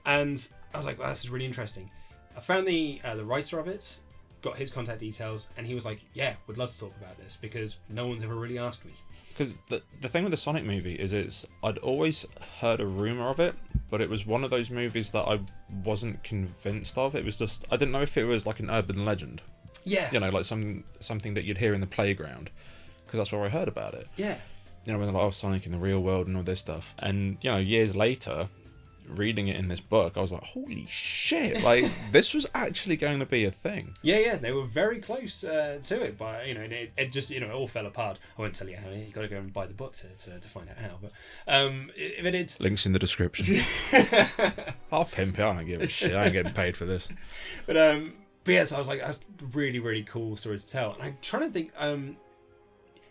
And I was like, well, this is really interesting. I found the writer of it, got his contact details, and he was like, yeah, would love to talk about this, because no one's ever really asked me. Because the thing with the Sonic movie is I'd always heard a rumour of it, but it was one of those movies that I wasn't convinced of. It was just, I didn't know if it was like an urban legend. Yeah. Like something that you'd hear in the playground, because that's where I heard about it. Yeah. When they're like, oh, Sonic in the real world and all this stuff. And, years later, reading it in this book, I was like, holy shit, like, this was actually going to be a thing. Yeah, they were very close to it, but, it just, it all fell apart. I won't tell you how, you got to go and buy the book to find out how, but it's... Links in the description. I'll pimp it, I don't give a shit, I ain't getting paid for this. But yeah, so I was like, that's a really, really cool story to tell. And I'm trying to think,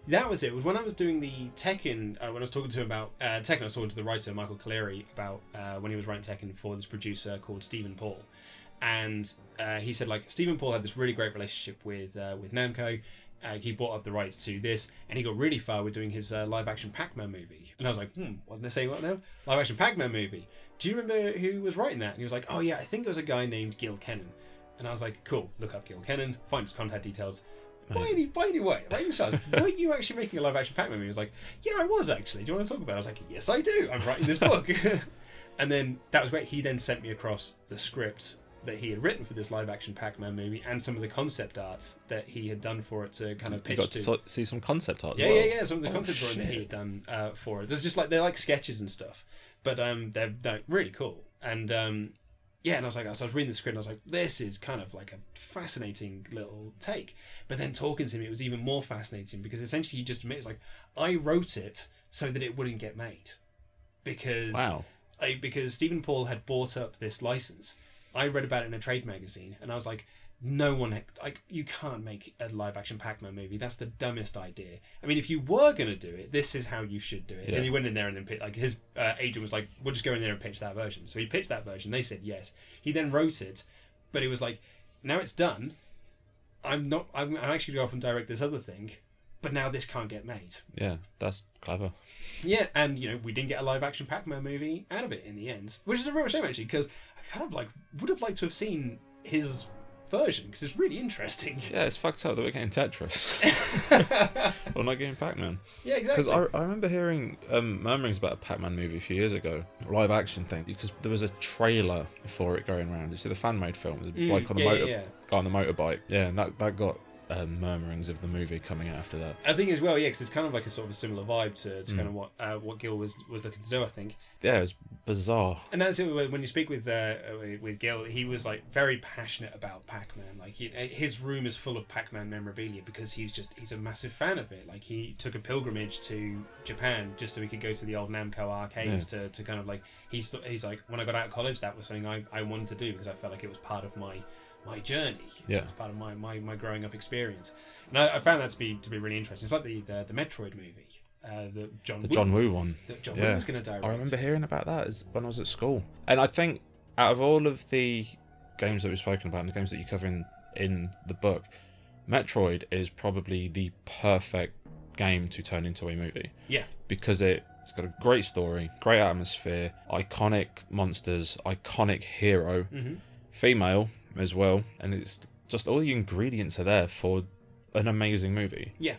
that was it. It was when I was doing the Tekken, when I was talking to him about Tekken, I was talking to the writer, Michael Caleri, about when he was writing Tekken for this producer called Stephen Paul. And he said, like, Stephen Paul had this really great relationship with Namco. He bought up the rights to this, and he got really far with doing his live-action Pac-Man movie. And I was like, what did they say, what now? Live-action Pac-Man movie. Do you remember who was writing that? And he was like, oh yeah, I think it was a guy named Gil Kennan. And I was like, cool, look up Gil Kennan, find his contact details. By any way, by any chance, were you actually making a live-action Pac-Man movie? I was like, yeah, I was actually. Do you want to talk about it? I was like, yes, I do. I'm writing this book. And then that was great. He then sent me across the script that he had written for this live-action Pac-Man movie, and some of the concept art that he had done for it to kind of pitch to. You got to see some concept art. Yeah. Some of the concept drawing that he had done for it. There's just they're like sketches and stuff, but they're really cool. And yeah, and I was reading the script, and I was like, this is kind of like a fascinating little take. But then talking to him, it was even more fascinating, because essentially he just admits, like, I wrote it so that it wouldn't get made. Because because Stephen Paul had bought up this license. I read about it in a trade magazine, and I was like, no one, like, you can't make a live-action Pac-Man movie. That's the dumbest idea. I mean, if you were going to do it, this is how you should do it. Yeah. And he went in there and then like, his agent was like, we'll just go in there and pitch that version. So he pitched that version. They said yes. He then wrote it, but it was like, now it's done. I'm actually going to go off and direct this other thing, but now this can't get made. Yeah, that's clever. Yeah, and, we didn't get a live-action Pac-Man movie out of it in the end, which is a real shame, actually, because I kind of, like, would have liked to have seen his version, because it's really interesting. Yeah, it's fucked up that we're getting Tetris. Or not getting Pac-Man. Yeah, exactly. Because I remember hearing murmurings about a Pac-Man movie a few years ago, a live action thing, because there was a trailer for it going around. You see the fan-made film, the bloke on the guy on the motorbike. Yeah, and that got murmurings of the movie coming out after that. I think as well, yeah, because it's kind of like a sort of a similar vibe to kind of what Gil was looking to do, I think. Yeah, it was bizarre. And that's it. When you speak with Gil, he was like very passionate about Pac-Man. Like his room is full of Pac-Man memorabilia, because he's a massive fan of it. Like, he took a pilgrimage to Japan just so he could go to the old Namco arcades to kind of like, he's like, when I got out of college, that was something I wanted to do, because I felt like it was part of my journey. Yeah, it's part of my growing up experience, and I found that to be really interesting. It's like the Metroid movie, the John Woo one. That John Woo was going to direct. I remember hearing about that when I was at school, and I think out of all of the games that we've spoken about and the games that you cover in the book, Metroid is probably the perfect game to turn into a movie. Yeah. Because it's got a great story, great atmosphere, iconic monsters, iconic hero, female as well, and it's just all the ingredients are there for an amazing movie. Yeah.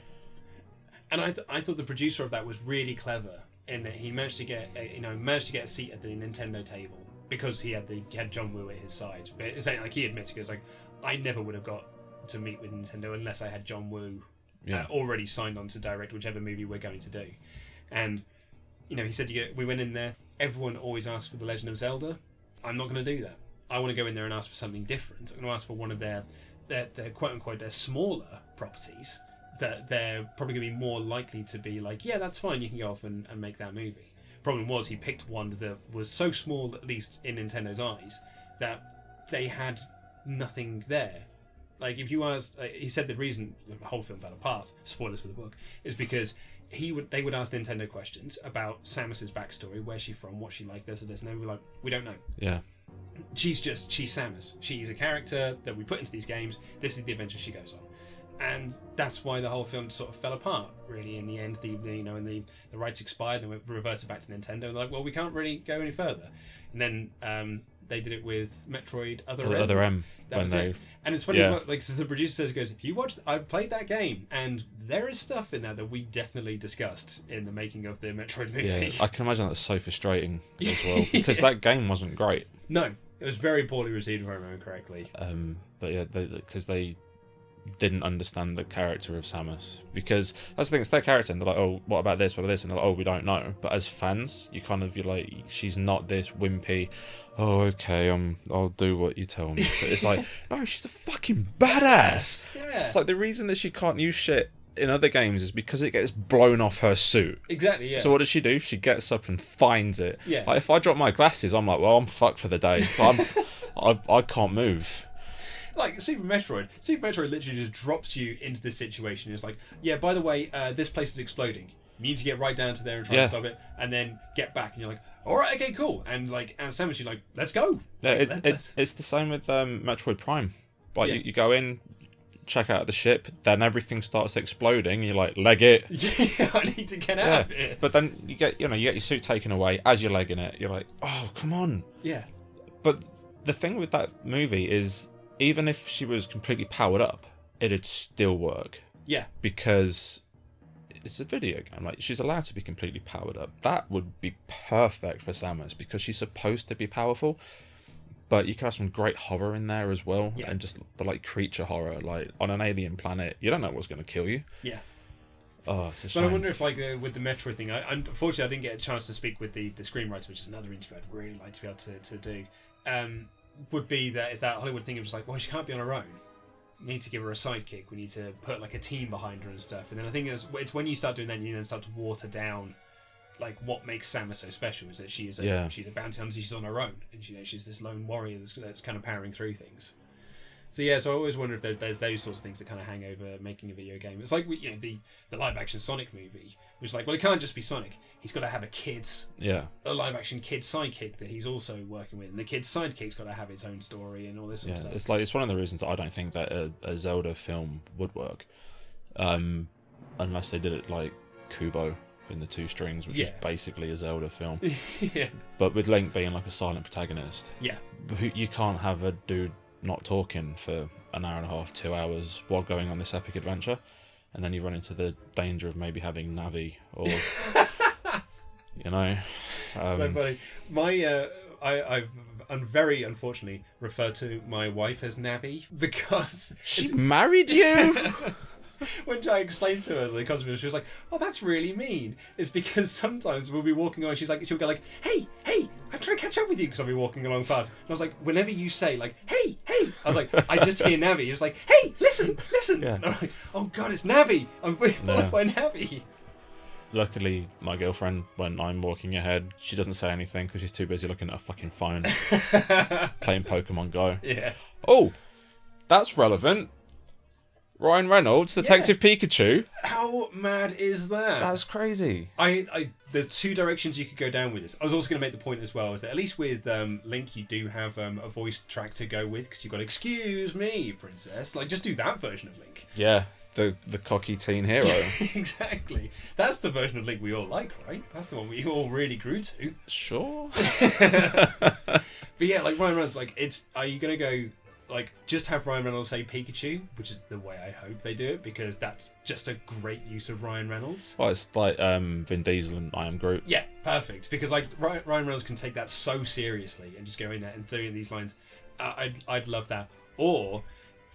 And I thought the producer of that was really clever in that he managed to get a seat at the Nintendo table because he had John Woo at his side. But it's like he admitted, he was like, I never would have got to meet with Nintendo unless I had John Woo already signed on to direct whichever movie we're going to do. And he said we went in there, everyone always asks for The Legend of Zelda. I'm not going to do that. I want to go in there and ask for something different. I'm going to ask for one of their quote unquote their smaller properties that they're probably going to be more likely to be like, yeah, that's fine, you can go off and make that movie. Problem was, he picked one that was so small, at least in Nintendo's eyes, that they had nothing there. Like, if you asked, he said the reason the whole film fell apart, spoilers for the book, is because they would ask Nintendo questions about Samus's backstory, where's she from, what's she like, this or this, and they were like, we don't know. Yeah. She's Samus. She's a character that we put into these games. This is the adventure she goes on. And that's why the whole film sort of fell apart, really, in the end. The rights expired, then we reverted back to Nintendo, and they're like, well, we can't really go any further. And then they did it with Metroid Other M. That was it. And it's funny, so the producer goes, if you watch, I played that game, and there is stuff in there that we definitely discussed in the making of the Metroid movie. Yeah, I can imagine that's so frustrating as well, because that game wasn't great. No, it was very poorly received, if I remember correctly. But yeah, because they didn't understand the character of Samus, because that's the thing, it's their character, and they're like, oh, what about this, and they're like, oh, we don't know. But as fans, you're like, she's not this wimpy, oh, okay, I'll do what you tell me to. It's like, no, she's a fucking badass. Yeah. It's like the reason that she can't use shit in other games is because it gets blown off her suit. Exactly, yeah. So what does she do? She gets up and finds it. Yeah. Like, if I drop my glasses, I'm like, well, I'm fucked for the day. I can't move. Like Super Metroid literally just drops you into this situation. It's like, yeah, by the way, this place is exploding. You need to get right down to there and try to stop it, and then get back. And you're like, all right, okay, cool. And like, and Samus, you're like, let's go. Yeah, it's the same with Metroid Prime. Like you go in, check out the ship, then everything starts exploding. And you're like, leg it. Yeah, I need to get out of it. But then you get your suit taken away as you're legging it. You're like, oh, come on. Yeah. But the thing with that movie is, even if she was completely powered up, it'd still work. Yeah. Because it's a video game. Like, she's allowed to be completely powered up. That would be perfect for Samus, because she's supposed to be powerful. But you can have some great horror in there as well, and just like creature horror, like on an alien planet. You don't know what's going to kill you. Yeah. Oh, it's a shame. But I wonder if, like, with the Metroid thing, unfortunately, I didn't get a chance to speak with the screenwriter, which is another interview I'd really like to be able to do. Would be that Hollywood thing of just like, well, she can't be on her own. We need to give her a sidekick. We need to put like a team behind her and stuff. And then I think it's when you start doing that, you then start to water down like what makes Samus so special is that she's a bounty hunter. She's on her own, and she's this lone warrior that's kind of powering through things. So I always wonder if there's those sorts of things that kind of hang over making a video game. It's like the live action Sonic movie, which is like, well, it can't just be Sonic. He's got to have a live action kid sidekick that he's also working with, and the kid's sidekick's got to have its own story and all this sort of stuff. It's one of the reasons that I don't think that a Zelda film would work, unless they did it like Kubo in the Two Strings, which is basically a Zelda film. But with Link being like a silent protagonist. You can't have a dude not talking for an hour and a half, 2 hours while going on this epic adventure, and then you run into the danger of maybe having Navi or so funny. I'm very unfortunately referred to my wife as Navi because she married you. When I explained to her the concept, she was like, "Oh, that's really mean." It's because sometimes we'll be walking along, she'll go like, "Hey, I'm trying to catch up with you," because I'll be walking along fast. And I was like, whenever you say like, "Hey," I was like, I just hear Navi. He was like, "Hey, listen." Yeah. And I'm like, "Oh God, it's Navi. I'm being followed by Navi." Luckily, my girlfriend, when I'm walking ahead, she doesn't say anything because she's too busy looking at her fucking phone, playing Pokemon Go. Yeah. Oh, that's relevant. Ryan Reynolds, Detective Pikachu. How mad is that? That's crazy. There's two directions you could go down with this. I was also going to make the point as well, is that at least with Link, you do have a voice track to go with, because you've got "Excuse me, princess." Like, just do that version of Link. Yeah, the cocky teen hero. Exactly. That's the version of Link we all like, right? That's the one we all really grew to. Sure. But yeah, like Ryan Reynolds, like, are you going to go, like, just have Ryan Reynolds say Pikachu, which is the way I hope they do it, because that's just a great use of Ryan Reynolds. Well, it's like Vin Diesel and I Am Groot. Yeah, perfect. Because like Ryan Reynolds can take that so seriously and just go in there and doing these lines. I'd love that. Or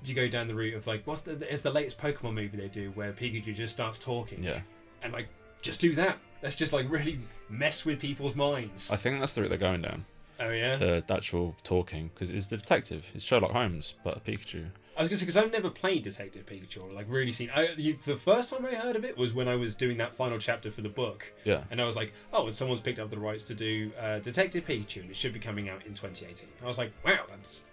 do you go down the route of like, it's the latest Pokemon movie they do where Pikachu just starts talking? Yeah. And like, just do that. Let's just like really mess with people's minds. I think that's the route they're going down. Oh yeah. The actual talking, because it's the detective. It's Sherlock Holmes, but a Pikachu. I was going to say, because I've never played Detective Pikachu, or like really seen. The first time I heard of it was when I was doing that final chapter for the book. Yeah. And I was like, oh, and someone's picked up the rights to do Detective Pikachu, and it should be coming out in 2018. I was like, wow, that's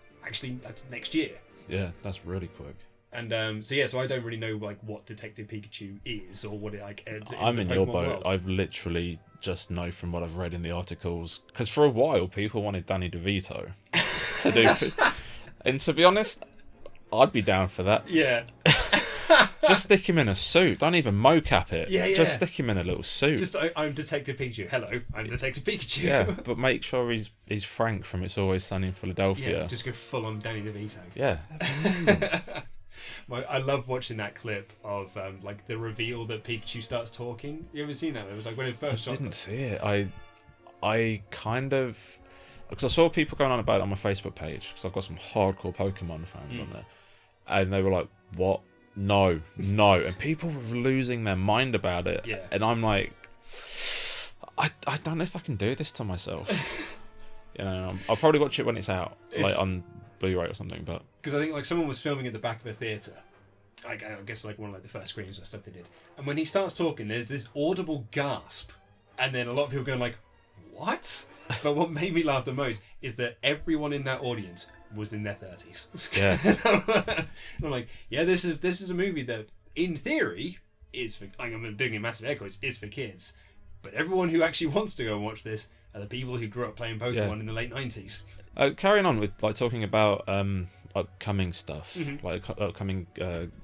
next year. Yeah, that's really quick. And so I don't really know like what Detective Pikachu is or what it like. I'm in your boat. World. I've literally just know from what I've read in the articles, because for a while people wanted Danny DeVito to do, and to be honest, I'd be down for that. Yeah. Just stick him in a suit. Don't even mocap it. Yeah. Just stick him in a little suit. Just I'm Detective Pikachu. Hello, I'm Detective Pikachu. Yeah, but make sure he's Frank from It's Always Sunny in Philadelphia. Yeah, just go full on Danny DeVito. Yeah. Amazing. I love watching that clip of like the reveal that Pikachu starts talking. You ever seen that? It was like when it first shot. I didn't see it. I kind of, because I saw people going on about it on my Facebook page, because I've got some hardcore Pokemon fans on there, and they were like, "What? No," and people were losing their mind about it. Yeah. And I'm like, I don't know if I can do this to myself. You know, I'll probably watch it when it's out, like on Blu-ray or something. But because I think like someone was filming at the back of a theatre, like I guess like one of like the first screenings or stuff they did, and when he starts talking, there's this audible gasp, and then a lot of people going like, "What?" But what made me laugh the most is that everyone in that audience was in their 30s. Yeah. I'm like, yeah, this is a movie that, in theory, is for. I'm doing a massive air quotes. Is for kids, but everyone who actually wants to go and watch this are the people who grew up playing Pokemon in the late 90s. Carrying on with like talking about upcoming stuff, Mm-hmm. like upcoming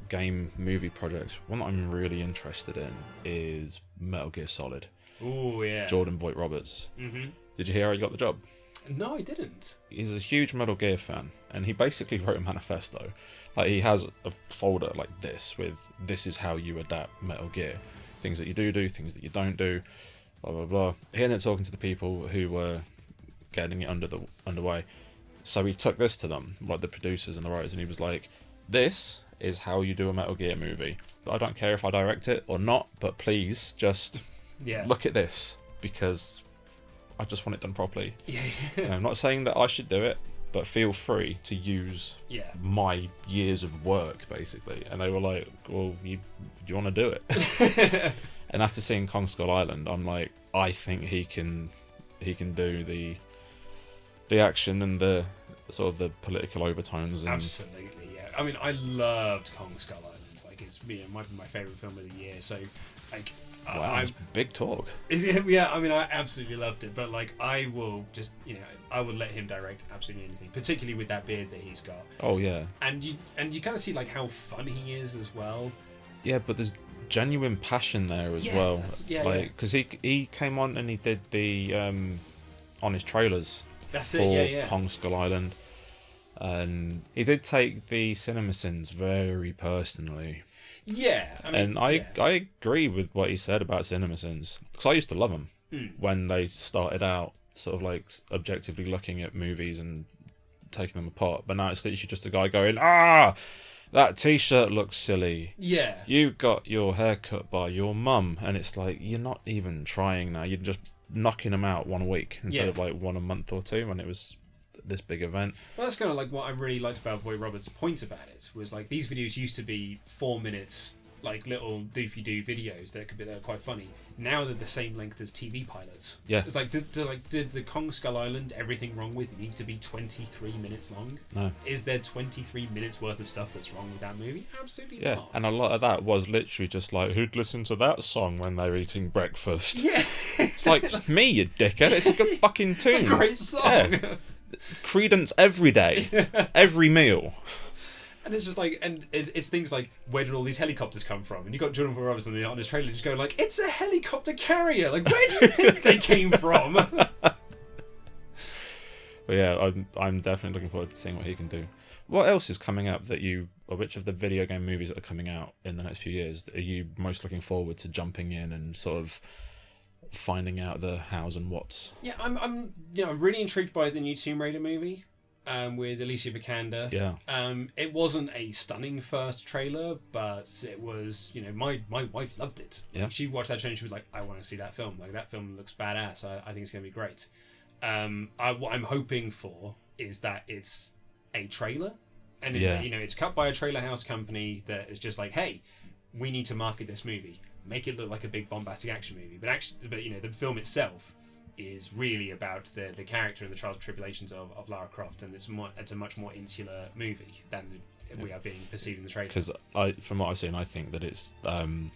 game movie projects. One that I'm really interested in is Metal Gear Solid. Oh yeah. Jordan Voight Roberts. Mm-hmm. Did you hear how he got the job? No, I didn't. He's a huge Metal Gear fan, and he basically wrote a manifesto. Like, he has a folder like this with, this is how you adapt Metal Gear. Things that you do, things that you don't do, blah, blah, blah. He ended up talking to the people who were getting it underway. So he took this to them, like the producers and the writers, and he was like, this is how you do a Metal Gear movie. I don't care if I direct it or not, but please just look at this, because I just want it done properly. Yeah. I'm not saying that I should do it, but feel free to use my years of work, basically. And they were like, well, do you want to do it? And after seeing Kong Skull Island, I'm like, I think he can do the action and the sort of the political overtones. And absolutely, yeah. I mean, I loved Kong Skull Island. Like, it's might be my favourite film of the year. So, like, wow, that's big talk. Yeah, I mean, I absolutely loved it. But like, I will just, I would let him direct absolutely anything, particularly with that beard that he's got. Oh yeah. And you kind of see like how fun he is as well. Yeah, but there's genuine passion there as well. Because he came on and he did the on his trailers for Kong Skull Island, and he did take the CinemaSins very personally. Yeah, I mean, I agree with what he said about CinemaSins, because I used to love them when they started out, sort of like objectively looking at movies and taking them apart. But now it's literally just a guy going, that T-shirt looks silly. Yeah, you got your hair cut by your mum, and it's like, you're not even trying now. You're just knocking them out one week instead of like one a month or two when it was this big event. Well, that's kind of like what I really liked about Voight Roberts' point about it, was like these videos used to be 4 minutes like little doofy doo videos that are quite funny. Now they're the same length as TV pilots. Yeah. It's like did the Kong Skull Island Everything Wrong With need to be 23 minutes long? No. Is there 23 minutes worth of stuff that's wrong with that movie? Absolutely Yeah, not. and a lot of that was literally just like, who'd listen to that song when they're eating breakfast? Yeah. It's like, me, you dickhead. It's a good fucking tune. It's a great song. Yeah. Credence every day, every meal. And it's just like, and it's things like, where did all these helicopters come from? And you got Jonathan Robinson on his trailer just going like, it's a helicopter carrier. Like, where do you think they came from? But yeah, I'm definitely looking forward to seeing what he can do. What else is coming up or which of the video game movies that are coming out in the next few years are you most looking forward to jumping in and sort of finding out the hows and whats? Yeah, I'm really intrigued by the new Tomb Raider movie. With Alicia Vikander. Yeah. It wasn't a stunning first trailer, but it was, my wife loved it. Yeah. She watched that trailer and she was like, I want to see that film. Like, that film looks badass. I think it's going to be great. What I'm hoping for is that it's a trailer. And, it's cut by a trailer house company that is just like, hey, we need to market this movie. Make it look like a big bombastic action movie. But the film itself is really about the character and the trials and tribulations of Lara Croft, and it's a much more insular movie than we are being perceived in the trailer. Because from what I've seen, I think that it's going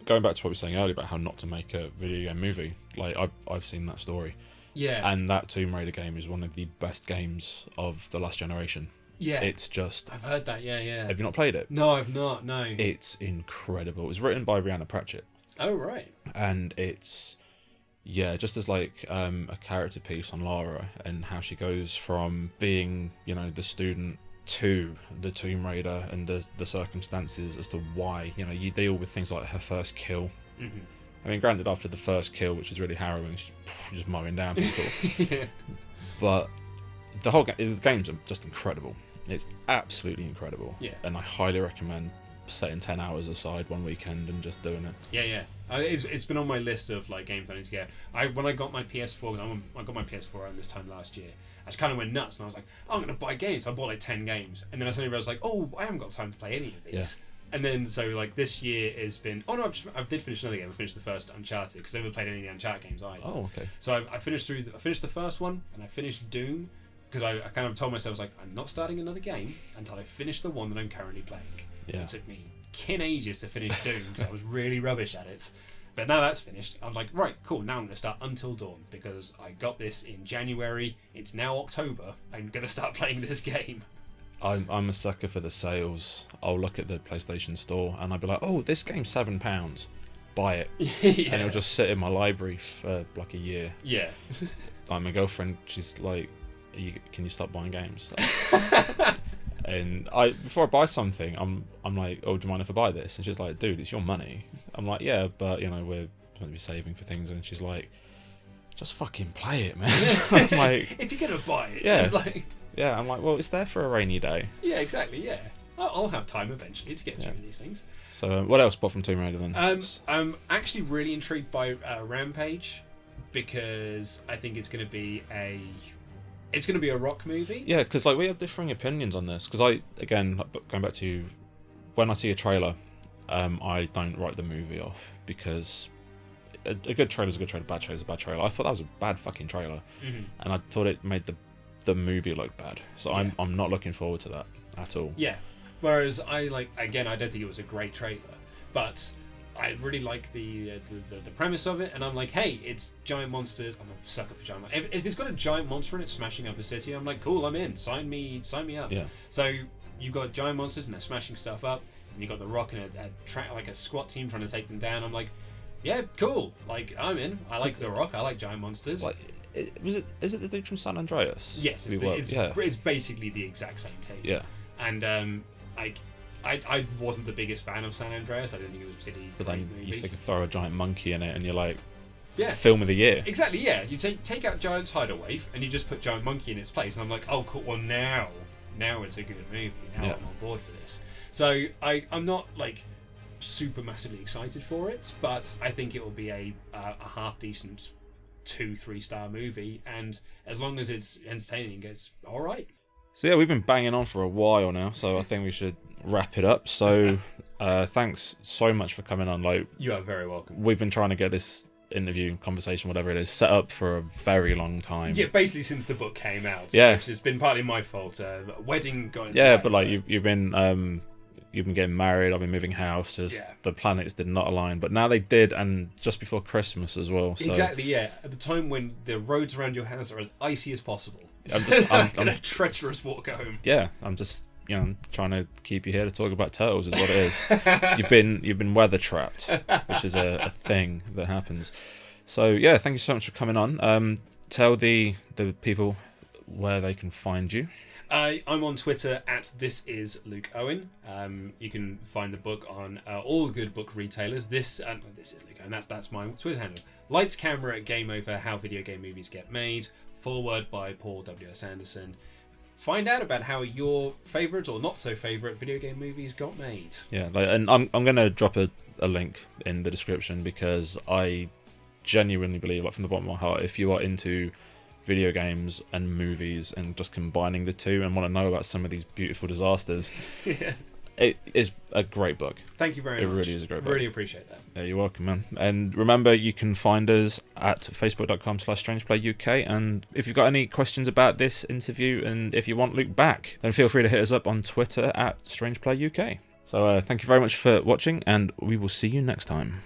back to what we were saying earlier about how not to make a video game movie. Like I've seen that story, and that Tomb Raider game is one of the best games of the last generation. Yeah, it's just, I've heard that. Yeah. Have you not played it? No, I've not. No, it's incredible. It was written by Rhianna Pratchett. Oh right. And it's just as like a character piece on Lara and how she goes from being, the student to the Tomb Raider and the circumstances as to why, you deal with things like her first kill. Mm-hmm. I mean, granted, after the first kill, which is really harrowing, she's just mowing down people. Yeah. But the games are just incredible. It's absolutely incredible. Yeah. And I highly recommend setting 10 hours aside one weekend and just doing it. Yeah. It's been on my list of like games I need to get. When I got my PS4, I got my PS4 around this time last year. I just kind of went nuts and I was like, I'm going to buy games. So I bought like 10 games. And then I suddenly realized like, I haven't got time to play any of these. Yeah. And then so like this year has been, I did finish another game. I finished the first Uncharted because I never played any of the Uncharted games either. Oh, okay. So I finished the first one and I finished Doom because I kind of told myself, I was like, I'm not starting another game until I finish the one that I'm currently playing. Yeah. It took me ages to finish Doom because I was really rubbish at it. But now that's finished, I was like, right, cool, now I'm going to start Until Dawn because I got this in January. It's now October. I'm going to start playing this game. I'm a sucker for the sales. I'll look at the PlayStation Store and I'll be like, oh, this game's £7. Buy it. Yeah. And it'll just sit in my library for like a year. Yeah. Like my girlfriend, she's like, can you stop buying games? And before I buy something, I'm like, oh, do you mind if I buy this? And she's like, dude, it's your money. I'm like, yeah, but we're going to be saving for things. And she's like, just fucking play it, man. I'm like, if you're gonna buy it, yeah, just like, yeah. I'm like, well, it's there for a rainy day. Yeah, exactly. Yeah, I'll have time eventually to get through these things. So, what else apart from Tomb Raider then? I'm actually really intrigued by Rampage because I think it's gonna be a rock movie. Yeah, because like we have differing opinions on this. Because going back to when I see a trailer, I don't write the movie off because a good trailer is a good trailer, a bad trailer is a bad trailer. I thought that was a bad fucking trailer, and I thought it made the movie look bad. So yeah. I'm not looking forward to that at all. Yeah. Whereas I don't think it was a great trailer, but I really like the premise of it, and I'm like, hey, it's giant monsters. I'm a sucker for giant monsters. If it's got a giant monster and it's smashing up a city, I'm like, cool, I'm in. Sign me up. Yeah. So you've got giant monsters and they're smashing stuff up, and you've got The Rock and a SWAT team trying to take them down. I'm like, yeah, cool. Like, I'm in. I like The Rock. I like giant monsters. Like, is it the dude from San Andreas? Yes, it's basically the exact same team. Yeah. And I wasn't the biggest fan of San Andreas. I didn't think it was particularly. But then movie. you could throw a giant monkey in it, and you're like, yeah, film of the year. Exactly. Yeah, you take out Giant's Hideaway, and you just put Giant Monkey in its place, and I'm like, oh, cool. Well, now it's a good movie. Now I'm on board for this. So I'm not like super massively excited for it, but I think it will be a half decent 2-3 star movie, and as long as it's entertaining, it's all right. So yeah, we've been banging on for a while now, so I think we should wrap it up. So Thanks so much for coming on. Like, You are very welcome. we've been trying to get this interview, conversation, whatever it is, set up for a very long time. Yeah, basically since the book came out. Yeah. Which has been partly my fault. Wedding going. Yeah, but like you've been getting married. I've been moving house. Just Yeah. the planets did not align, but now they did, and just before Christmas as well. So Exactly. Yeah. At the time when the roads around your house are as icy as possible. I'm a treacherous walk home. yeah, I'm just trying to keep you here to talk about turtles is what it is. You've been weather trapped, which is a thing that happens. So yeah, thank you so much for coming on. Tell the people where they can find you. I'm on Twitter at @ThisIsLukeOwen. You can find the book on all good book retailers. This is Luke Owen. That's my Twitter handle. Lights, Camera, Game Over: How Video Game Movies Get Made. Foreword by Paul W.S. Anderson. Find out about how your favourite or not so favourite video game movies got made. Yeah, and I'm gonna drop a link in the description, because I genuinely believe, like from the bottom of my heart, if you are into video games and movies and just combining the two and want to know about some of these beautiful disasters, Yeah. it is a great book. Thank you very much. It really is a great book. Really appreciate that. Yeah, you're welcome, man. And remember, you can find us at facebook.com/StrangePlayUK. And if you've got any questions about this interview, and if you want Luke back, then feel free to hit us up on Twitter at StrangePlayUK. So thank you very much for watching, and we will see you next time.